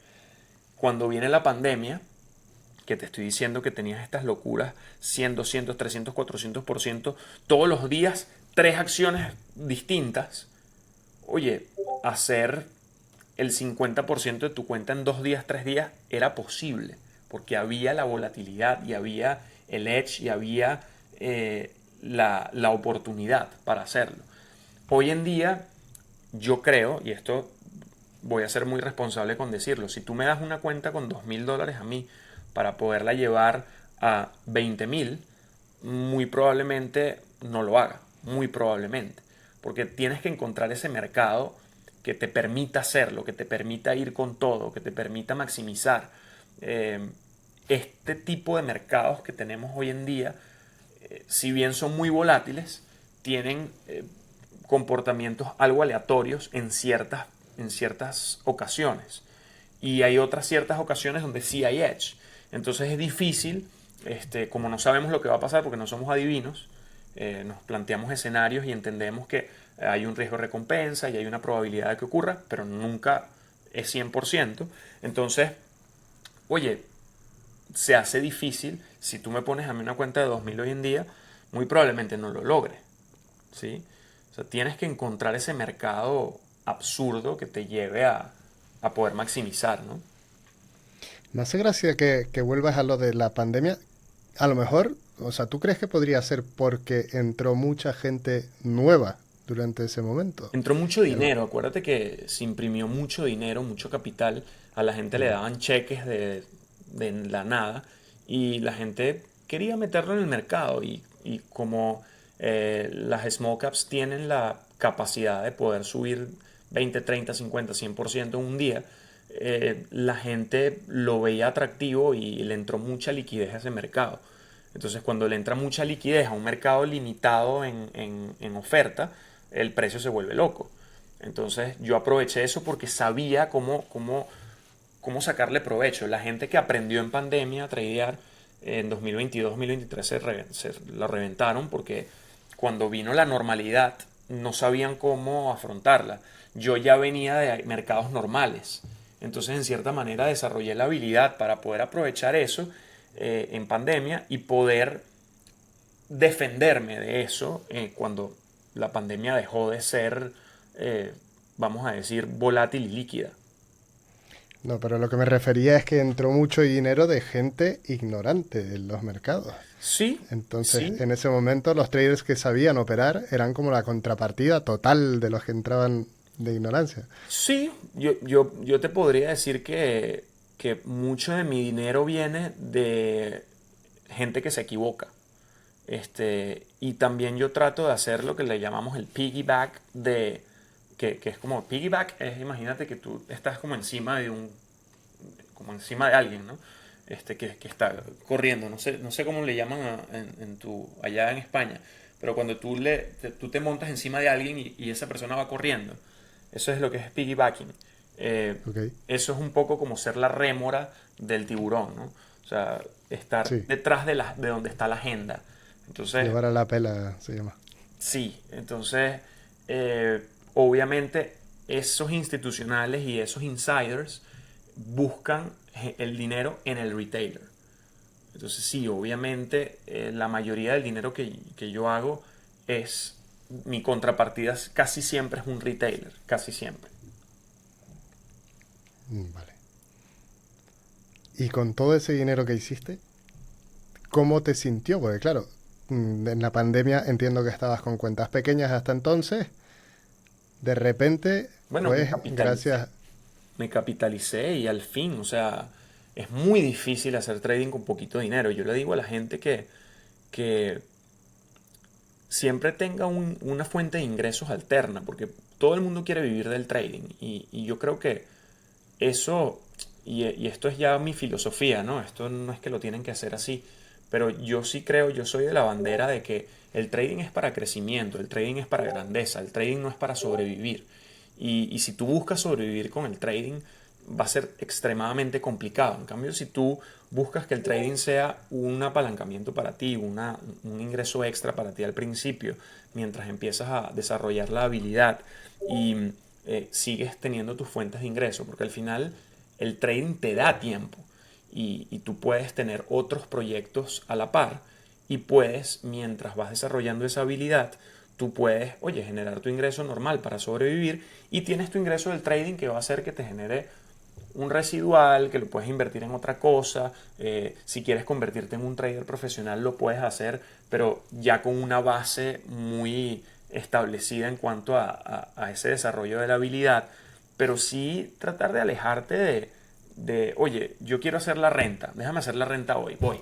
Cuando viene la pandemia, que te estoy diciendo que tenías estas locuras, 100, 200, 300, 400%, todos los días, 3 acciones distintas. Oye, hacer el 50% de tu cuenta en 2 días, 3 días era posible, porque había la volatilidad y había el edge y había la oportunidad para hacerlo. Hoy en día, yo creo, y esto voy a ser muy responsable con decirlo, si tú me das una cuenta con $2.000 a mí para poderla llevar a 20.000, muy probablemente no lo haga, muy probablemente, porque tienes que encontrar ese mercado que te permita hacerlo, que te permita ir con todo, que te permita maximizar. Este tipo de mercados que tenemos hoy en día, si bien son muy volátiles, tienen comportamientos algo aleatorios en ciertas ocasiones. Y hay otras ciertas ocasiones donde sí hay edge. Entonces es difícil, como no sabemos lo que va a pasar porque no somos adivinos, nos planteamos escenarios y entendemos que hay un riesgo de recompensa y hay una probabilidad de que ocurra, pero nunca es 100%. Entonces, oye, se hace difícil. Si tú me pones a mí una cuenta de 2.000 hoy en día, muy probablemente no lo logre, ¿sí? O sea, tienes que encontrar ese mercado absurdo que te lleve a poder maximizar, ¿no? Me hace gracia que vuelvas a lo de la pandemia. A lo mejor, o sea, ¿tú crees que podría ser porque entró mucha gente nueva durante ese momento? Entró mucho dinero, acuérdate que se imprimió mucho dinero, mucho capital, a la gente le daban cheques de la nada y la gente quería meterlo en el mercado y como las small caps tienen la capacidad de poder subir 20, 30, 50, 100% en un día, la gente lo veía atractivo y le entró mucha liquidez a ese mercado. Entonces, cuando le entra mucha liquidez a un mercado limitado en oferta, el precio se vuelve loco. Entonces, yo aproveché eso porque sabía cómo sacarle provecho. La gente que aprendió en pandemia a tradear en 2022-2023 se la reventaron porque cuando vino la normalidad no sabían cómo afrontarla. Yo ya venía de mercados normales. Entonces, en cierta manera, desarrollé la habilidad para poder aprovechar eso en pandemia y poder defenderme de eso cuando la pandemia dejó de ser vamos a decir, volátil y líquida. No, pero lo que me refería es que entró mucho dinero de gente ignorante en los mercados. Sí, Entonces, sí, en ese momento, los traders que sabían operar eran como la contrapartida total de los que entraban de ignorancia. sí. Yo te podría decir que mucho de mi dinero viene de gente que se equivoca. Y también yo trato de hacer lo que le llamamos el piggyback que es como piggyback, imagínate que tú estás como encima de como encima de alguien, ¿no? Que está corriendo, no sé cómo le llaman allá en España, pero cuando tú te montas encima de alguien y esa persona va corriendo, eso es lo que es piggybacking. Eh, ¿Ok? Eso es un poco como ser la rémora del tiburón, ¿no? O sea, estar Sí, detrás de donde está la agenda. Entonces, llevar a la pela se llama. sí, entonces, obviamente, esos institucionales y esos insiders buscan el dinero en el retailer. Entonces, sí, obviamente, la mayoría del dinero que yo hago es, mi contrapartida casi siempre es un retailer, casi siempre. Vale. Y con todo ese dinero que hiciste, ¿cómo te sintió? Porque claro, en la pandemia entiendo que estabas con cuentas pequeñas hasta entonces. De repente, Bueno, pues gracias. me capitalicé y al fin, o sea, es muy difícil hacer trading con poquito dinero. Yo le digo a la gente que siempre tenga una fuente de ingresos alterna, porque todo el mundo quiere vivir del trading y yo creo que eso, y esto es ya mi filosofía, ¿no? Esto no es que lo tienen que hacer así, pero yo sí creo, yo soy de la bandera de que el trading es para crecimiento, el trading es para grandeza, el trading no es para sobrevivir. Y si tú buscas sobrevivir con el trading, va a ser extremadamente complicado. En cambio, si tú buscas que el trading sea un apalancamiento para ti, un ingreso extra para ti al principio, mientras empiezas a desarrollar la habilidad y sigues teniendo tus fuentes de ingreso, porque al final el trading te da tiempo y tú puedes tener otros proyectos a la par y puedes, mientras vas desarrollando esa habilidad, tú puedes, oye, generar tu ingreso normal para sobrevivir y tienes tu ingreso del trading que va a hacer que te genere un residual, que lo puedes invertir en otra cosa. Si quieres convertirte en un trader profesional, lo puedes hacer, pero ya con una base muy establecida en cuanto a ese desarrollo de la habilidad. Pero sí tratar de alejarte oye, yo quiero hacer la renta, déjame hacer la renta hoy, voy.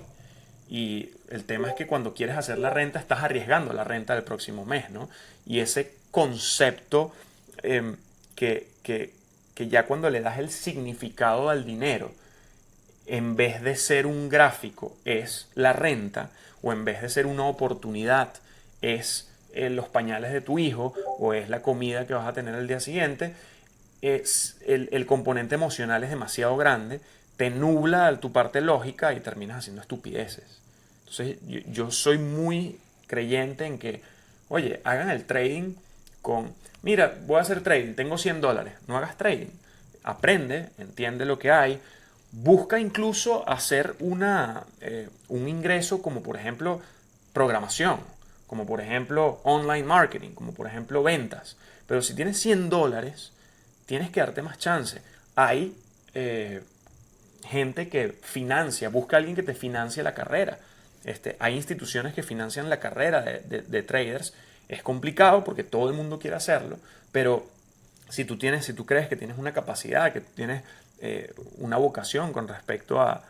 Y el tema es que cuando quieres hacer la renta, estás arriesgando la renta del próximo mes, ¿no? Y ese concepto eh, que ya cuando le das el significado al dinero, en vez de ser un gráfico, es la renta, o en vez de ser una oportunidad, es los pañales de tu hijo, o es la comida que vas a tener el día siguiente, el componente emocional es demasiado grande, te nubla tu parte lógica y terminas haciendo estupideces. Entonces yo soy muy creyente en que, oye, hagan el trading con, mira, voy a hacer trading, tengo $100, no hagas trading, aprende, entiende lo que hay, busca incluso hacer un ingreso como por ejemplo programación, como por ejemplo online marketing, como por ejemplo ventas. Pero si tienes $100, tienes que darte más chance. Hay gente que financia, busca a alguien que te financie la carrera. Hay instituciones que financian la carrera de traders. Es complicado porque todo el mundo quiere hacerlo, pero si tú crees que tienes una capacidad, que tienes una vocación con respecto a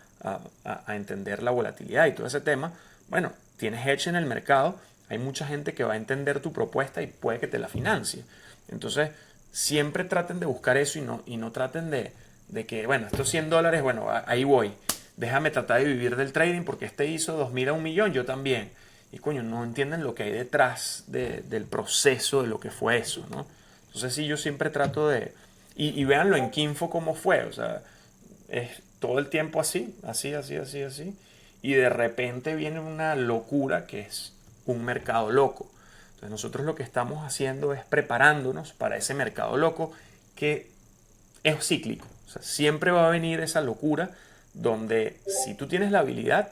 entender la volatilidad y todo ese tema, bueno, tienes hedge en el mercado, hay mucha gente que va a entender tu propuesta y puede que te la financie. Entonces, siempre traten de buscar eso y no traten de que, bueno, estos $100, bueno, ahí voy. Déjame tratar de vivir del trading porque este hizo 2.000 a 1.000.000, yo también. Y coño, no entienden lo que hay detrás del proceso de lo que fue eso, ¿no? Entonces sí, yo siempre trato de... Y véanlo en Kinfo cómo fue, o sea, es todo el tiempo así, así, así, así, así. Y de repente viene una locura que es un mercado loco. Entonces nosotros lo que estamos haciendo es preparándonos para ese mercado loco que es cíclico. O sea, siempre va a venir esa locura donde si tú tienes la habilidad,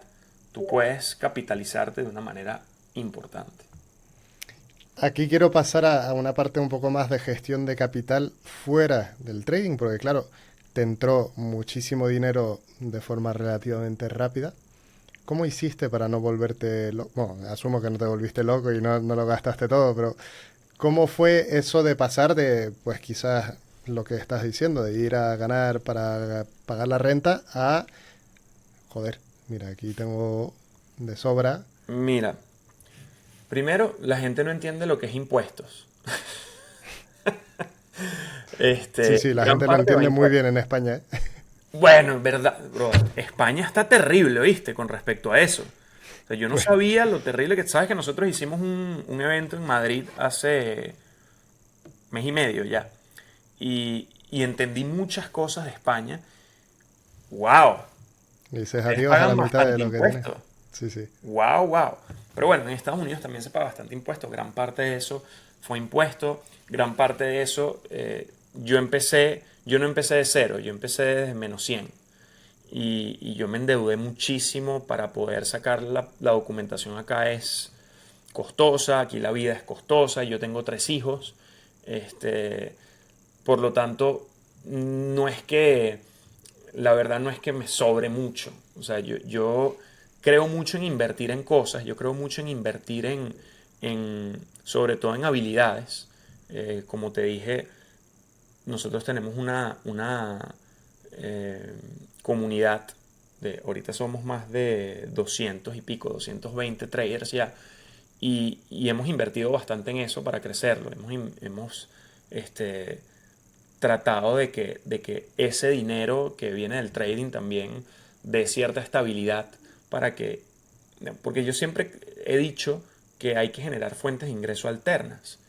tú puedes capitalizarte de una manera importante. aquí quiero pasar a una parte un poco más de gestión de capital fuera del trading, porque claro, te entró muchísimo dinero de forma relativamente rápida. ¿Cómo hiciste para no volverte loco? Bueno, asumo que no te volviste loco y no lo gastaste todo, pero ¿cómo fue eso de pasar de, pues quizás lo que estás diciendo, de ir a ganar para pagar la renta a, joder, mira, aquí tengo de sobra. Mira, primero, la gente no entiende lo que es impuestos. Sí, sí, la Gran gente lo parte va a entiende muy impuestos. bien en España, ¿eh? Bueno, en verdad, bro, España está terrible, ¿viste? Con respecto a eso. O sea, yo no Pues, sabía lo terrible que, sabes que nosotros hicimos un evento en Madrid hace mes y medio ya. Y entendí muchas cosas de España. ¡Wow! dices Ustedes adiós a la pagan mitad de bastante lo que tienes. impuesto. Sí, sí. ¡Wow, wow! Pero bueno, en Estados Unidos también se paga bastante impuesto. Gran parte de eso fue impuesto. Gran parte de eso, yo no empecé de cero, yo empecé desde -100. Y yo me endeudé muchísimo para poder sacar la documentación acá es costosa, aquí la vida es costosa, yo tengo 3 hijos, este, por lo tanto, no es que, la verdad no es que me sobre mucho, o sea, yo creo mucho en invertir en cosas, yo creo mucho en invertir sobre todo en habilidades. Como te dije, nosotros tenemos una eh, comunidad ahorita somos más de 200 y pico, 220 traders ya, y hemos invertido bastante en eso para crecerlo. Hemos este, tratado de que ese dinero que viene del trading también dé cierta estabilidad para que, porque yo siempre he dicho que hay que generar fuentes de ingreso alternas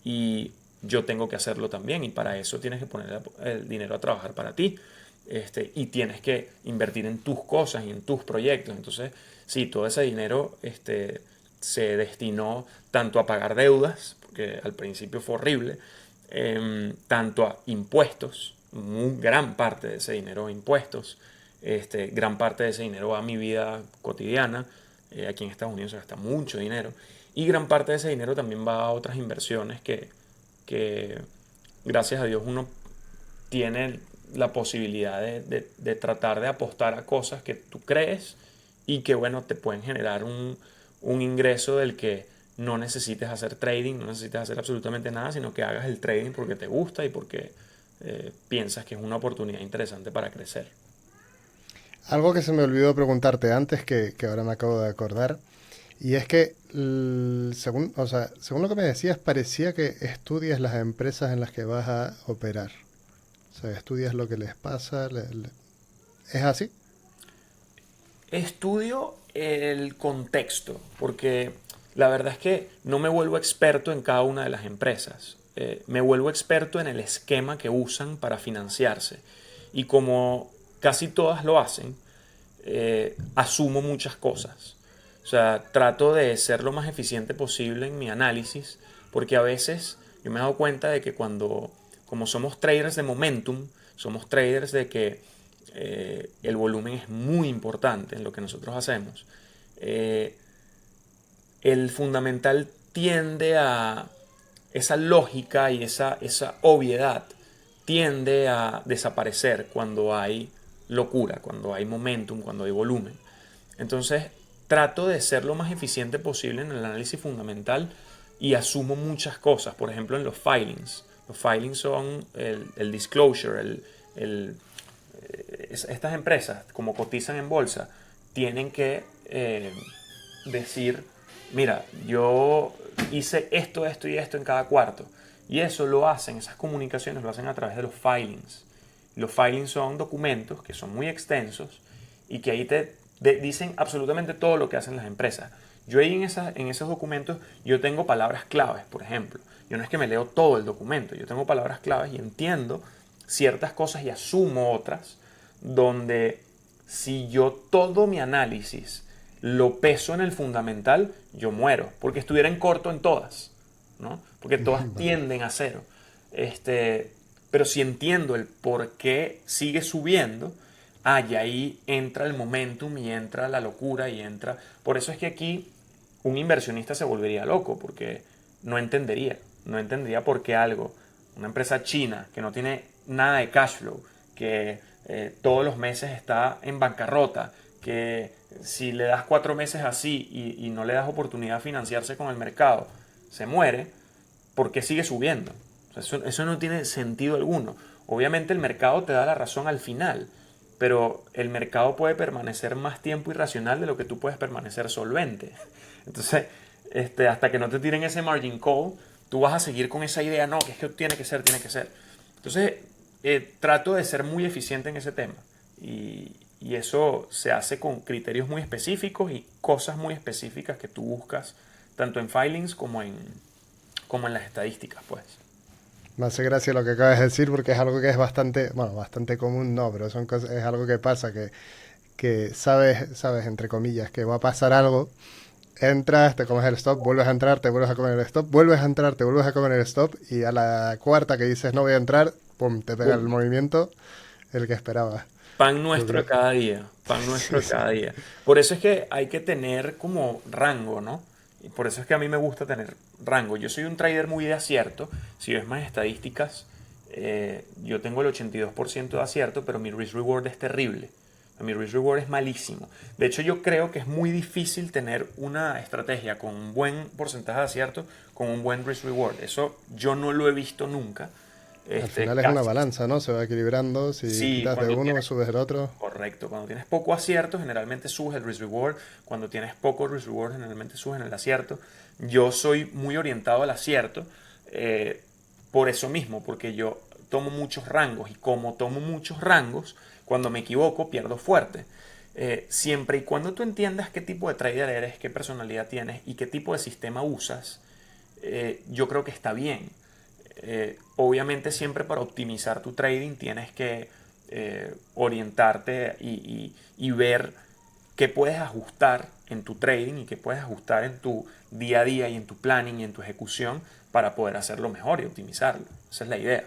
y yo tengo que hacerlo también y para eso tienes que poner el dinero a trabajar para ti. Y tienes que invertir en tus cosas y en tus proyectos. Entonces, sí, todo ese dinero se destinó tanto a pagar deudas, porque al principio fue horrible, tanto a impuestos, gran parte de ese dinero a impuestos, gran parte de ese dinero va a mi vida cotidiana. Aquí en Estados Unidos se gasta mucho dinero, y gran parte de ese dinero también va a otras inversiones que gracias a Dios uno tiene la posibilidad de tratar de apostar a cosas que tú crees y que, bueno, te pueden generar un ingreso del que no necesites hacer trading, no necesites hacer absolutamente nada, sino que hagas el trading porque te gusta y porque piensas que es una oportunidad interesante para crecer. Algo que se me olvidó preguntarte antes, que ahora me acabo de acordar, y es que, según, o sea, según lo que me decías, parecía que estudias las empresas en las que vas a operar. O sea, estudias lo que les pasa. ¿Es así? Estudio el contexto, porque la verdad es que no me vuelvo experto en cada una de las empresas. Me vuelvo experto en el esquema que usan para financiarse. Y como casi todas lo hacen, asumo muchas cosas. O sea, trato de ser lo más eficiente posible en mi análisis, porque a veces yo me he dado cuenta de que como somos traders de momentum, somos traders de que el volumen es muy importante en lo que nosotros hacemos. Eh, el fundamental tiende a, esa lógica y esa obviedad tiende a desaparecer cuando hay locura, cuando hay momentum, cuando hay volumen. Entonces trato de ser lo más eficiente posible en el análisis fundamental y asumo muchas cosas. Por ejemplo, en los filings. Los filings son el disclosure, estas empresas, como cotizan en bolsa, tienen que decir, mira, yo hice esto, esto y esto en cada cuarto. Y eso lo hacen, esas comunicaciones lo hacen a través de los filings. Los filings son documentos que son muy extensos y que ahí dicen absolutamente todo lo que hacen las empresas. Yo ahí en esos documentos yo tengo palabras claves, por ejemplo. Yo no es que me leo todo el documento, yo tengo palabras claves y entiendo ciertas cosas y asumo otras, donde si yo todo mi análisis lo peso en el fundamental, yo muero, porque estuviera en corto en todas, ¿no? Porque todas Vale. tienden a cero. Pero si entiendo el por qué sigue subiendo, y ahí entra el momentum y entra la locura y entra... Por eso es que aquí un inversionista se volvería loco, porque no entendería. No entendería por qué una empresa china que no tiene nada de cash flow, que todos los meses está en bancarrota, que si le das 4 meses así y no le das oportunidad de financiarse con el mercado, se muere, ¿por qué sigue subiendo? O sea, eso no tiene sentido alguno. Obviamente el mercado te da la razón al final, pero el mercado puede permanecer más tiempo irracional de lo que tú puedes permanecer solvente. Entonces, hasta que no te tiren ese margin call, tú vas a seguir con esa idea, no, que es que tiene que ser, tiene que ser. Entonces, trato de ser muy eficiente en ese tema. Y eso se hace con criterios muy específicos y cosas muy específicas que tú buscas, tanto en filings como en las estadísticas, pues. Me hace gracia lo que acabas de decir porque es algo que es bastante, bueno, bastante común, no, pero es algo que pasa, que sabes, entre comillas, que va a pasar algo, entras, te comes el stop, vuelves a entrar, te vuelves a comer el stop, vuelves a entrar, te vuelves a comer el stop y a la cuarta que dices no voy a entrar, pum, te pega el movimiento, el que esperabas. Pan nuestro de cada día, pan nuestro de cada día. Por eso es que hay que tener como rango, ¿no? Y por eso es que a mí me gusta tener rango. Yo soy un trader muy de acierto. Si ves más estadísticas, yo tengo el 82% de acierto, pero mi risk reward es terrible. Mi risk reward es malísimo. De hecho, yo creo que es muy difícil tener una estrategia con un buen porcentaje de acierto con un buen risk reward. Eso yo no lo he visto nunca. Al final es una balanza, ¿no? Se va equilibrando. Si Sí, quitas de uno, subes el otro. correcto. Cuando tienes poco acierto, generalmente subes el risk reward. Cuando tienes poco risk reward, generalmente subes en el acierto. Yo soy muy orientado al acierto por eso mismo, porque yo tomo muchos rangos y como tomo muchos rangos, cuando me equivoco pierdo fuerte. Siempre y cuando tú entiendas qué tipo de trader eres, qué personalidad tienes y qué tipo de sistema usas, yo creo que está bien. Obviamente siempre para optimizar tu trading tienes que orientarte y ver qué puedes ajustar en tu trading y qué puedes ajustar en tu día a día y en tu planning y en tu ejecución para poder hacerlo mejor y optimizarlo. Esa es la idea.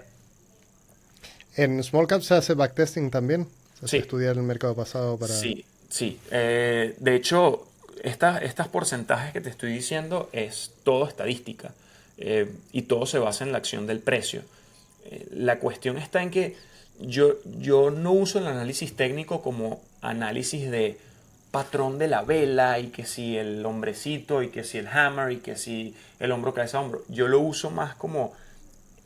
En Small Cap se hace backtesting también. Se hace Sí, estudiar el mercado pasado para... sí, sí. De hecho, estas porcentajes que te estoy diciendo es todo estadística y todo se basa en la acción del precio. La cuestión está en que yo no uso el análisis técnico como análisis de patrón de la vela y que si el hombrecito y que si el hammer y que si el hombro cabeza hombro. Yo lo uso más como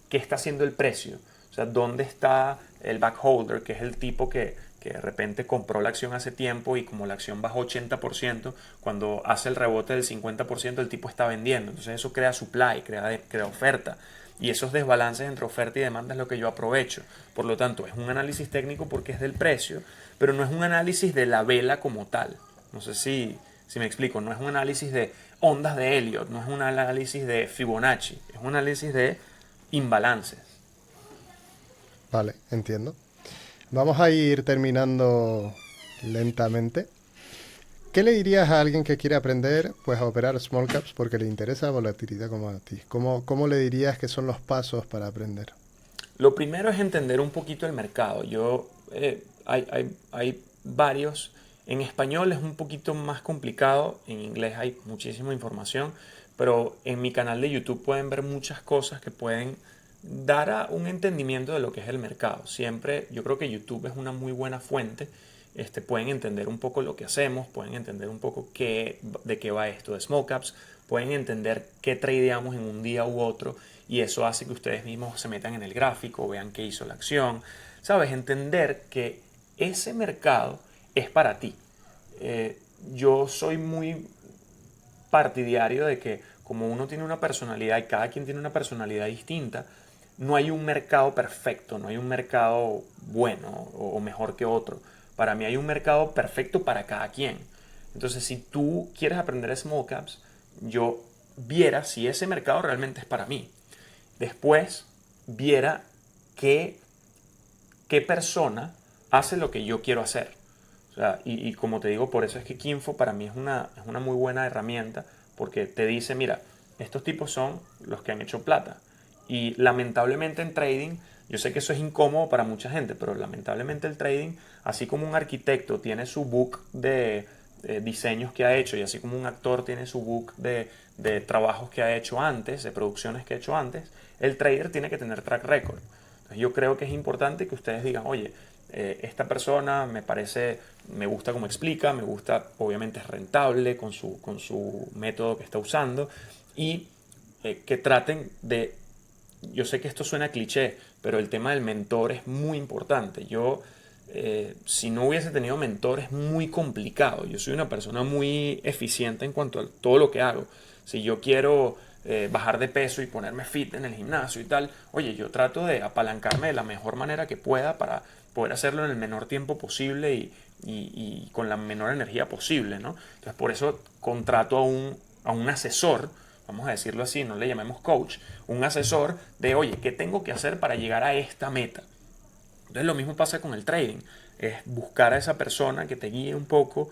qué está haciendo el precio. O sea, dónde está el backholder, que es el tipo que de repente compró la acción hace tiempo y como la acción bajó 80%, cuando hace el rebote del 50%, el tipo está vendiendo. Entonces eso crea supply, crea oferta. Y esos desbalances entre oferta y demanda es lo que yo aprovecho. Por lo tanto, es un análisis técnico porque es del precio, pero no es un análisis de la vela como tal. No sé si me explico. No es un análisis de ondas de Elliott, no es un análisis de Fibonacci, es un análisis de imbalances. Vale, entiendo. Vamos a ir terminando lentamente. ¿Qué le dirías a alguien que quiere aprender pues, a operar small caps porque le interesa la volatilidad como a ti? ¿Cómo le dirías que son los pasos para aprender? Lo primero es entender un poquito el mercado. Hay varios. En español es un poquito más complicado, en inglés hay muchísima información, pero en mi canal de YouTube pueden ver muchas cosas que pueden dar un entendimiento de lo que es el mercado. Siempre, yo creo que YouTube es una muy buena fuente. Pueden entender un poco lo que hacemos, pueden entender un poco de qué va esto de small caps, pueden entender qué tradeamos en un día u otro y eso hace que ustedes mismos se metan en el gráfico, vean qué hizo la acción. ¿Sabes? Entender que ese mercado es para ti. Yo soy muy partidario de que como uno tiene una personalidad y cada quien tiene una personalidad distinta, no hay un mercado perfecto, no hay un mercado bueno o mejor que otro. Para mí hay un mercado perfecto para cada quien. Entonces, si tú quieres aprender small caps, yo viera si ese mercado realmente es para mí. Después, viera qué persona hace lo que yo quiero hacer. O sea, y como te digo, por eso es que Kinfo para mí es una muy buena herramienta porque te dice, mira, estos tipos son los que han hecho plata. Y lamentablemente en trading, yo sé que eso es incómodo para mucha gente, pero lamentablemente el trading, así como un arquitecto tiene su book de diseños que ha hecho, y así como un actor tiene su book de trabajos que ha hecho antes, de producciones que ha hecho antes, el trader tiene que tener track record. Entonces yo creo que es importante que ustedes digan, oye, esta persona me parece, me gusta cómo explica, me gusta, obviamente es rentable con su método que está usando, y que traten de, yo sé que esto suena cliché, pero el tema del mentor es muy importante. Yo, si no hubiese tenido mentor, es muy complicado. Yo soy una persona muy eficiente en cuanto a todo lo que hago. Si yo quiero bajar de peso y ponerme fit en el gimnasio y tal, oye, yo trato de apalancarme de la mejor manera que pueda para poder hacerlo en el menor tiempo posible y con la menor energía posible, ¿no? Entonces, por eso contrato a un asesor, vamos a decirlo así, no le llamemos coach, un asesor de, oye, ¿qué tengo que hacer para llegar a esta meta? Entonces lo mismo pasa con el trading, es buscar a esa persona que te guíe un poco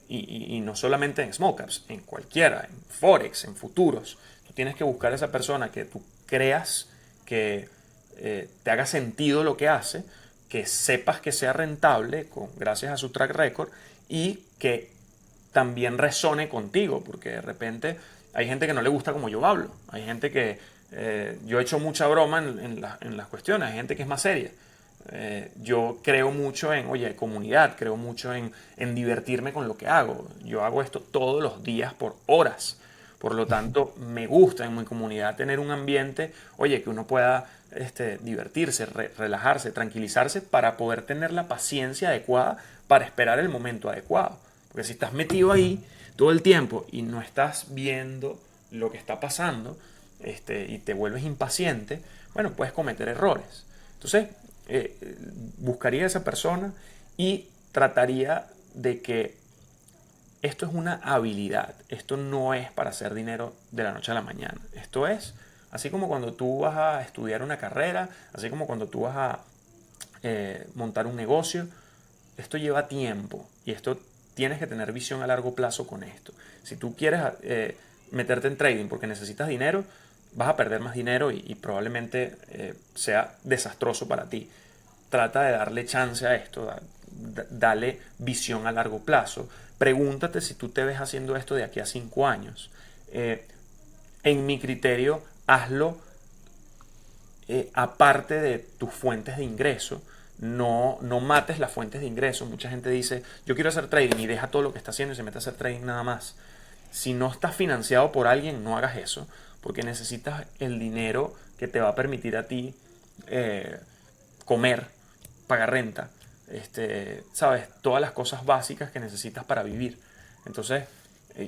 y no solamente en small caps, en cualquiera, en forex, en futuros. Tú tienes que buscar a esa persona que tú creas que te haga sentido lo que hace, que sepas que sea rentable gracias a su track record y que también resone contigo, porque de repente hay gente que no le gusta como yo hablo, hay gente que yo he hecho mucha broma en las cuestiones, hay gente que es más seria. Yo creo mucho en, oye, comunidad, creo mucho en divertirme con lo que hago. Yo hago esto todos los días por horas. Por lo tanto, me gusta en mi comunidad tener un ambiente, oye, que uno pueda divertirse, relajarse, tranquilizarse para poder tener la paciencia adecuada para esperar el momento adecuado. Porque si estás metido ahí todo el tiempo y no estás viendo lo que está pasando y te vuelves impaciente, bueno, puedes cometer errores. Entonces, buscaría a esa persona y trataría de que esto es una habilidad, esto no es para hacer dinero de la noche a la mañana. Esto es, así como cuando tú vas a estudiar una carrera, así como cuando tú vas a montar un negocio, esto lleva tiempo y esto tienes que tener visión a largo plazo con esto. Si tú quieres meterte en trading porque necesitas dinero, vas a perder más dinero y probablemente sea desastroso para ti. Trata de darle chance a esto, dale visión a largo plazo. Pregúntate si tú te ves haciendo esto de aquí a 5 años. En mi criterio, hazlo aparte de tus fuentes de ingreso. No mates las fuentes de ingreso. Mucha gente dice, yo quiero hacer trading y deja todo lo que está haciendo y se mete a hacer trading nada más. Si no estás financiado por alguien, no hagas eso, porque necesitas el dinero que te va a permitir a ti comer, pagar renta, sabes, todas las cosas básicas que necesitas para vivir. Entonces,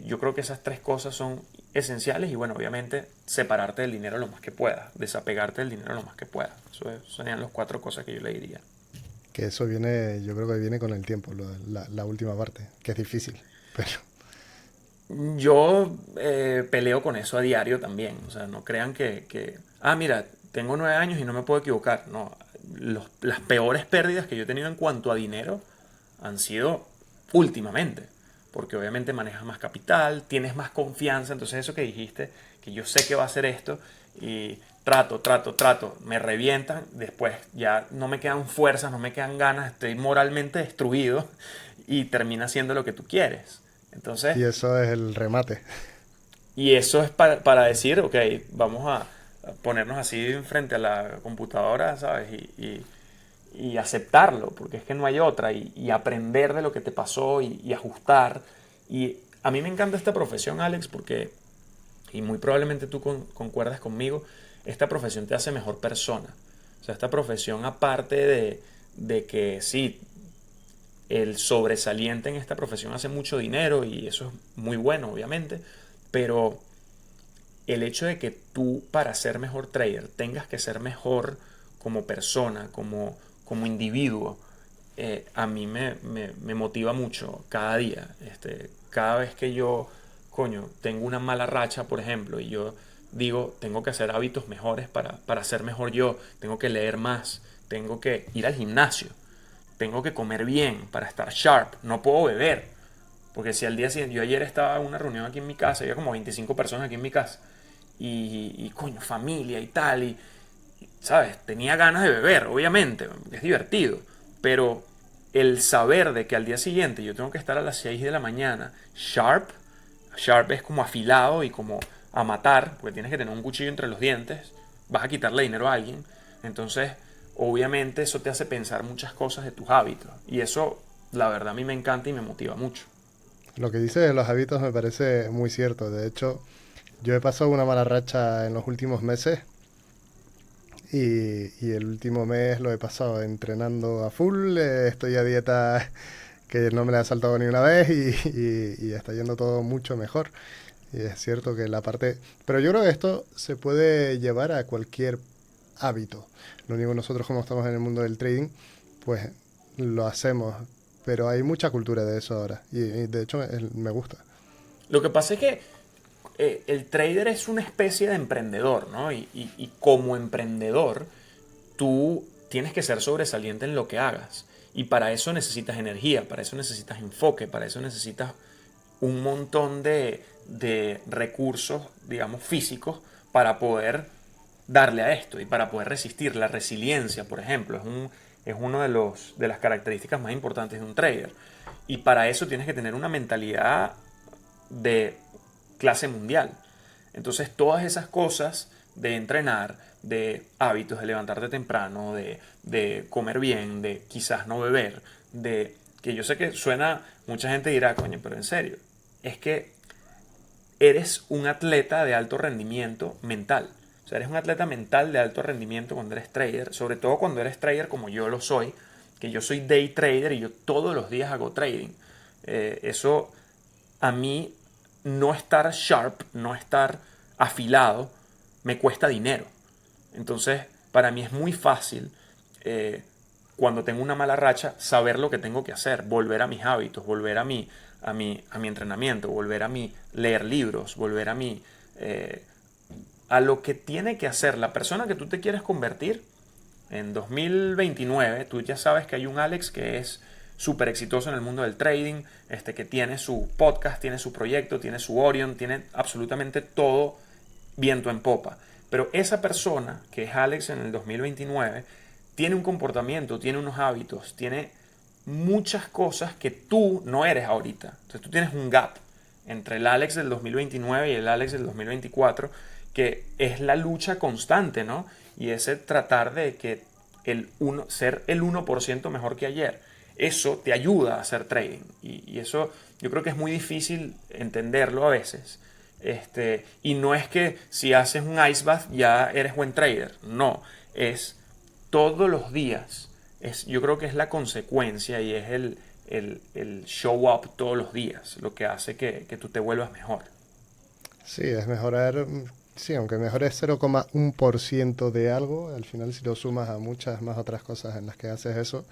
yo creo que esas 3 cosas son esenciales y bueno, obviamente separarte del dinero lo más que puedas, desapegarte del dinero lo más que puedas. Eso serían las 4 cosas que yo le diría. Que eso viene, yo creo que viene con el tiempo, la última parte, que es difícil, pero... Yo peleo con eso a diario también. O sea, no crean mira, tengo 9 años y no me puedo equivocar. No, las peores pérdidas que yo he tenido en cuanto a dinero han sido últimamente. Porque obviamente manejas más capital, tienes más confianza. Entonces eso que dijiste, que yo sé que va a hacer esto y trato, me revientan. Después ya no me quedan fuerzas, no me quedan ganas, estoy moralmente destruido y termina siendo lo que tú quieres. Entonces, Y eso es el remate. y eso es para decir, ok, vamos a ponernos así frente a la computadora, ¿sabes? Y aceptarlo, porque es que no hay otra, y aprender de lo que te pasó y ajustar. Y a mí me encanta esta profesión, Alex, porque, y muy probablemente tú concuerdas conmigo, esta profesión te hace mejor persona. O sea, esta profesión, aparte de que sí, el sobresaliente en esta profesión hace mucho dinero y eso es muy bueno, obviamente, pero el hecho de que tú para ser mejor trader tengas que ser mejor como persona, como individuo, a mí me motiva mucho cada día. Cada vez que yo, tengo una mala racha, por ejemplo, y yo digo, tengo que hacer hábitos mejores para ser mejor yo, tengo que leer más, tengo que ir al gimnasio, tengo que comer bien para estar sharp, no puedo beber. Porque si al día siguiente, yo ayer estaba en una reunión aquí en mi casa, había como 25 personas aquí en mi casa, y familia y tal, ¿sabes? Tenía ganas de beber, obviamente, es divertido, pero el saber de que al día siguiente yo tengo que estar a las 6 de la mañana sharp, sharp es como afilado y como a matar, porque tienes que tener un cuchillo entre los dientes, vas a quitarle dinero a alguien, entonces obviamente eso te hace pensar muchas cosas de tus hábitos y eso la verdad a mí me encanta y me motiva mucho. Lo que dices de los hábitos me parece muy cierto. De hecho, yo he pasado una mala racha en los últimos meses y el último mes lo he pasado entrenando a full. Estoy a dieta que no me la he saltado ni una vez y está yendo todo mucho mejor. Y es cierto que la parte... Pero yo creo que esto se puede llevar a cualquier hábito. Lo único, nosotros como estamos en el mundo del trading, pues lo hacemos. Pero hay mucha cultura de eso ahora. Y de hecho me gusta. Lo que pasa es que el trader es una especie de emprendedor, ¿no? Y como emprendedor, tú tienes que ser sobresaliente en lo que hagas. Y para eso necesitas energía, para eso necesitas enfoque, para eso necesitas un montón de recursos, digamos, físicos para poder darle a esto y para poder resistir. La resiliencia, por ejemplo, es uno de las características más importantes de un trader. Y para eso tienes que tener una mentalidad de clase mundial. Entonces todas esas cosas de entrenar, de hábitos, de levantarte temprano, de comer bien, de quizás no beber, de que yo sé que suena, mucha gente dirá, coño, pero en serio, es que eres un atleta de alto rendimiento mental. O sea, eres un atleta mental de alto rendimiento cuando eres trader, sobre todo cuando eres trader como yo lo soy, que yo soy day trader y yo todos los días hago trading. Eso a mí no estar sharp, no estar afilado, me cuesta dinero. Entonces, para mí es muy fácil, cuando tengo una mala racha, saber lo que tengo que hacer, volver a mis hábitos, volver a mi entrenamiento, volver a mi leer libros, volver a lo que tiene que hacer la persona que tú te quieres convertir. En 2029, tú ya sabes que hay un Alex que es súper exitoso en el mundo del trading, que tiene su podcast, tiene su proyecto, tiene su Orion, tiene absolutamente todo viento en popa. Pero esa persona, que es Alex en el 2029, tiene un comportamiento, tiene unos hábitos, tiene muchas cosas que tú no eres ahorita. Entonces tú tienes un gap entre el Alex del 2029 y el Alex del 2024, que es la lucha constante, ¿no? Y ese tratar de que ser el 1% mejor que ayer. Eso te ayuda a hacer trading. Y eso yo creo que es muy difícil entenderlo a veces. Y no es que si haces un ice bath ya eres buen trader. No, es todos los días. Yo creo que es la consecuencia y es el show up todos los días lo que hace que tú te vuelvas mejor. Sí, es mejorar, sí, aunque mejores 0,1% de algo, al final si lo sumas a muchas más otras cosas en las que haces eso,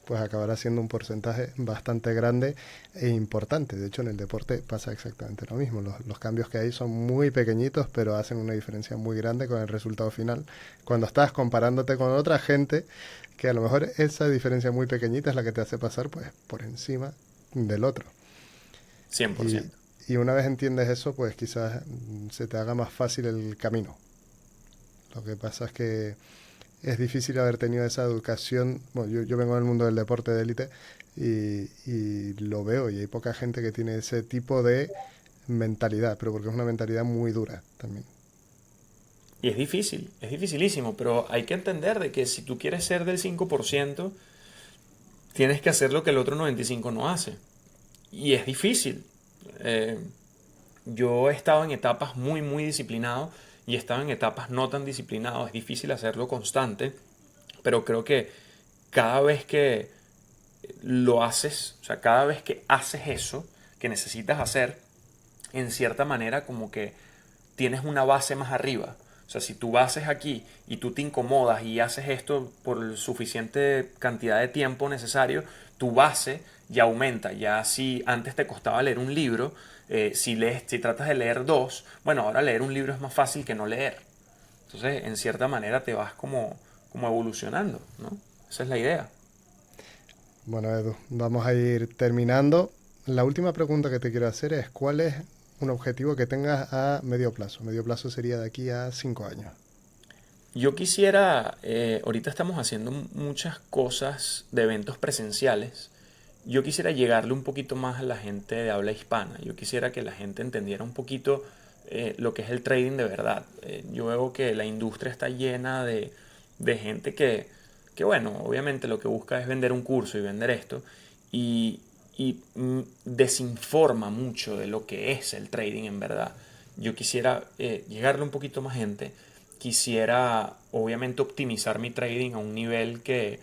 pues acabará siendo un porcentaje bastante grande e importante. De hecho, en el deporte pasa exactamente lo mismo. Los cambios que hay son muy pequeñitos, pero hacen una diferencia muy grande con el resultado final. Cuando estás comparándote con otra gente, que a lo mejor esa diferencia muy pequeñita es la que te hace pasar pues por encima del otro. 100%. Y una vez entiendes eso, pues quizás se te haga más fácil el camino. Lo que pasa es que es difícil haber tenido esa educación. Bueno, yo vengo del mundo del deporte de élite y lo veo, y hay poca gente que tiene ese tipo de mentalidad, pero porque es una mentalidad muy dura también. Y es difícil, es dificilísimo, pero hay que entender de que si tú quieres ser del 5%, tienes que hacer lo que el otro 95% no hace. Y es difícil. Yo he estado en etapas muy, muy disciplinado y he estado en etapas no tan disciplinado. Es difícil hacerlo constante, pero creo que cada vez que lo haces, o sea, cada vez que haces eso que necesitas hacer, en cierta manera como que tienes una base más arriba. O sea, si tu base es aquí y tú te incomodas y haces esto por suficiente cantidad de tiempo necesario, tu base ya aumenta. Ya si antes te costaba leer un libro, si tratas de leer dos, bueno, ahora leer un libro es más fácil que no leer. Entonces, en cierta manera te vas como evolucionando, ¿no? Esa es la idea. Bueno, Edu, vamos a ir terminando. La última pregunta que te quiero hacer es, ¿cuál es un objetivo que tengas a medio plazo? Medio plazo sería de aquí a 5 años. Yo quisiera, ahorita estamos haciendo muchas cosas de eventos presenciales. Yo quisiera llegarle un poquito más a la gente de habla hispana. Yo quisiera que la gente entendiera un poquito lo que es el trading de verdad. Yo veo que la industria está llena de gente que, bueno, obviamente lo que busca es vender un curso y vender esto. Y desinforma mucho de lo que es el trading en verdad. Yo quisiera llegarle un poquito más gente. Quisiera obviamente optimizar mi trading a un nivel que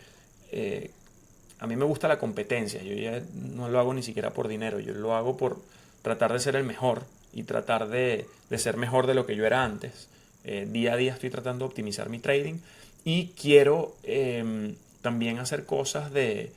a mí me gusta la competencia. Yo ya no lo hago ni siquiera por dinero, yo lo hago por tratar de ser el mejor y tratar de ser mejor de lo que yo era antes. Día a día estoy tratando de optimizar mi trading y quiero también hacer cosas de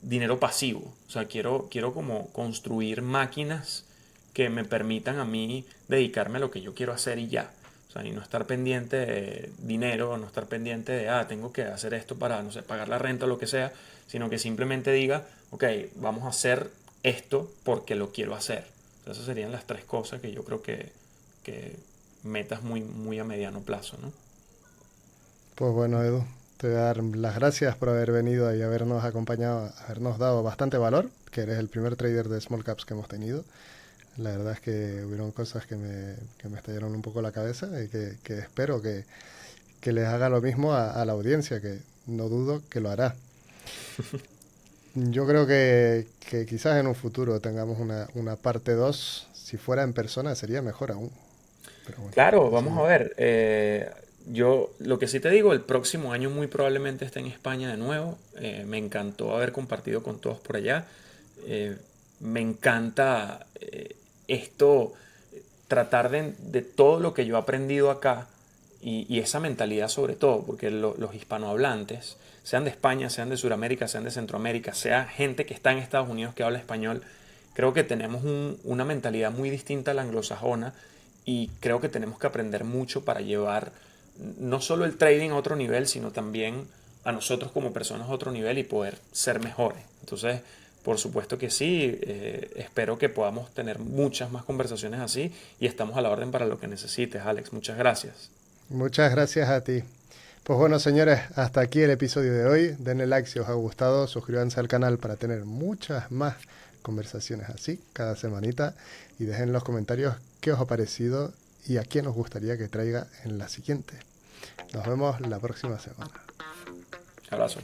dinero pasivo. O sea, quiero como construir máquinas que me permitan a mí dedicarme a lo que yo quiero hacer y ya. O sea, y no estar pendiente de dinero, no estar pendiente de, tengo que hacer esto para, no sé, pagar la renta o lo que sea, sino que simplemente diga, ok, vamos a hacer esto porque lo quiero hacer. O sea, esas serían las tres cosas que yo creo que metas muy a mediano plazo, ¿no? Pues bueno, Edu, te voy a dar las gracias por haber venido y habernos acompañado, habernos dado bastante valor, que eres el primer trader de small caps que hemos tenido. La verdad es que hubieron cosas que me estallaron un poco la cabeza y que espero que les haga lo mismo a la audiencia, que no dudo que lo hará. Yo creo que quizás en un futuro tengamos una parte 2. Si fuera en persona sería mejor aún. Pero bueno, Claro, eso vamos a ya. ver. Yo lo que sí te digo, el próximo año muy probablemente esté en España de nuevo. Me encantó haber compartido con todos por allá. Eh, Me encanta esto, tratar de todo lo que yo he aprendido acá y esa mentalidad sobre todo, porque los hispanohablantes, sean de España, sean de Sudamérica, sean de Centroamérica, sea gente que está en Estados Unidos que habla español, creo que tenemos una mentalidad muy distinta a la anglosajona y creo que tenemos que aprender mucho para llevar no solo el trading a otro nivel, sino también a nosotros como personas a otro nivel y poder ser mejores. Entonces, por supuesto que sí, espero que podamos tener muchas más conversaciones así y estamos a la orden para lo que necesites, Alex. Muchas gracias. Muchas gracias a ti. Pues bueno, señores, hasta aquí el episodio de hoy. Denle like si os ha gustado, suscríbanse al canal para tener muchas más conversaciones así cada semanita y dejen en los comentarios qué os ha parecido y a quién os gustaría que traiga en la siguiente. Nos vemos la próxima semana. Abrazo.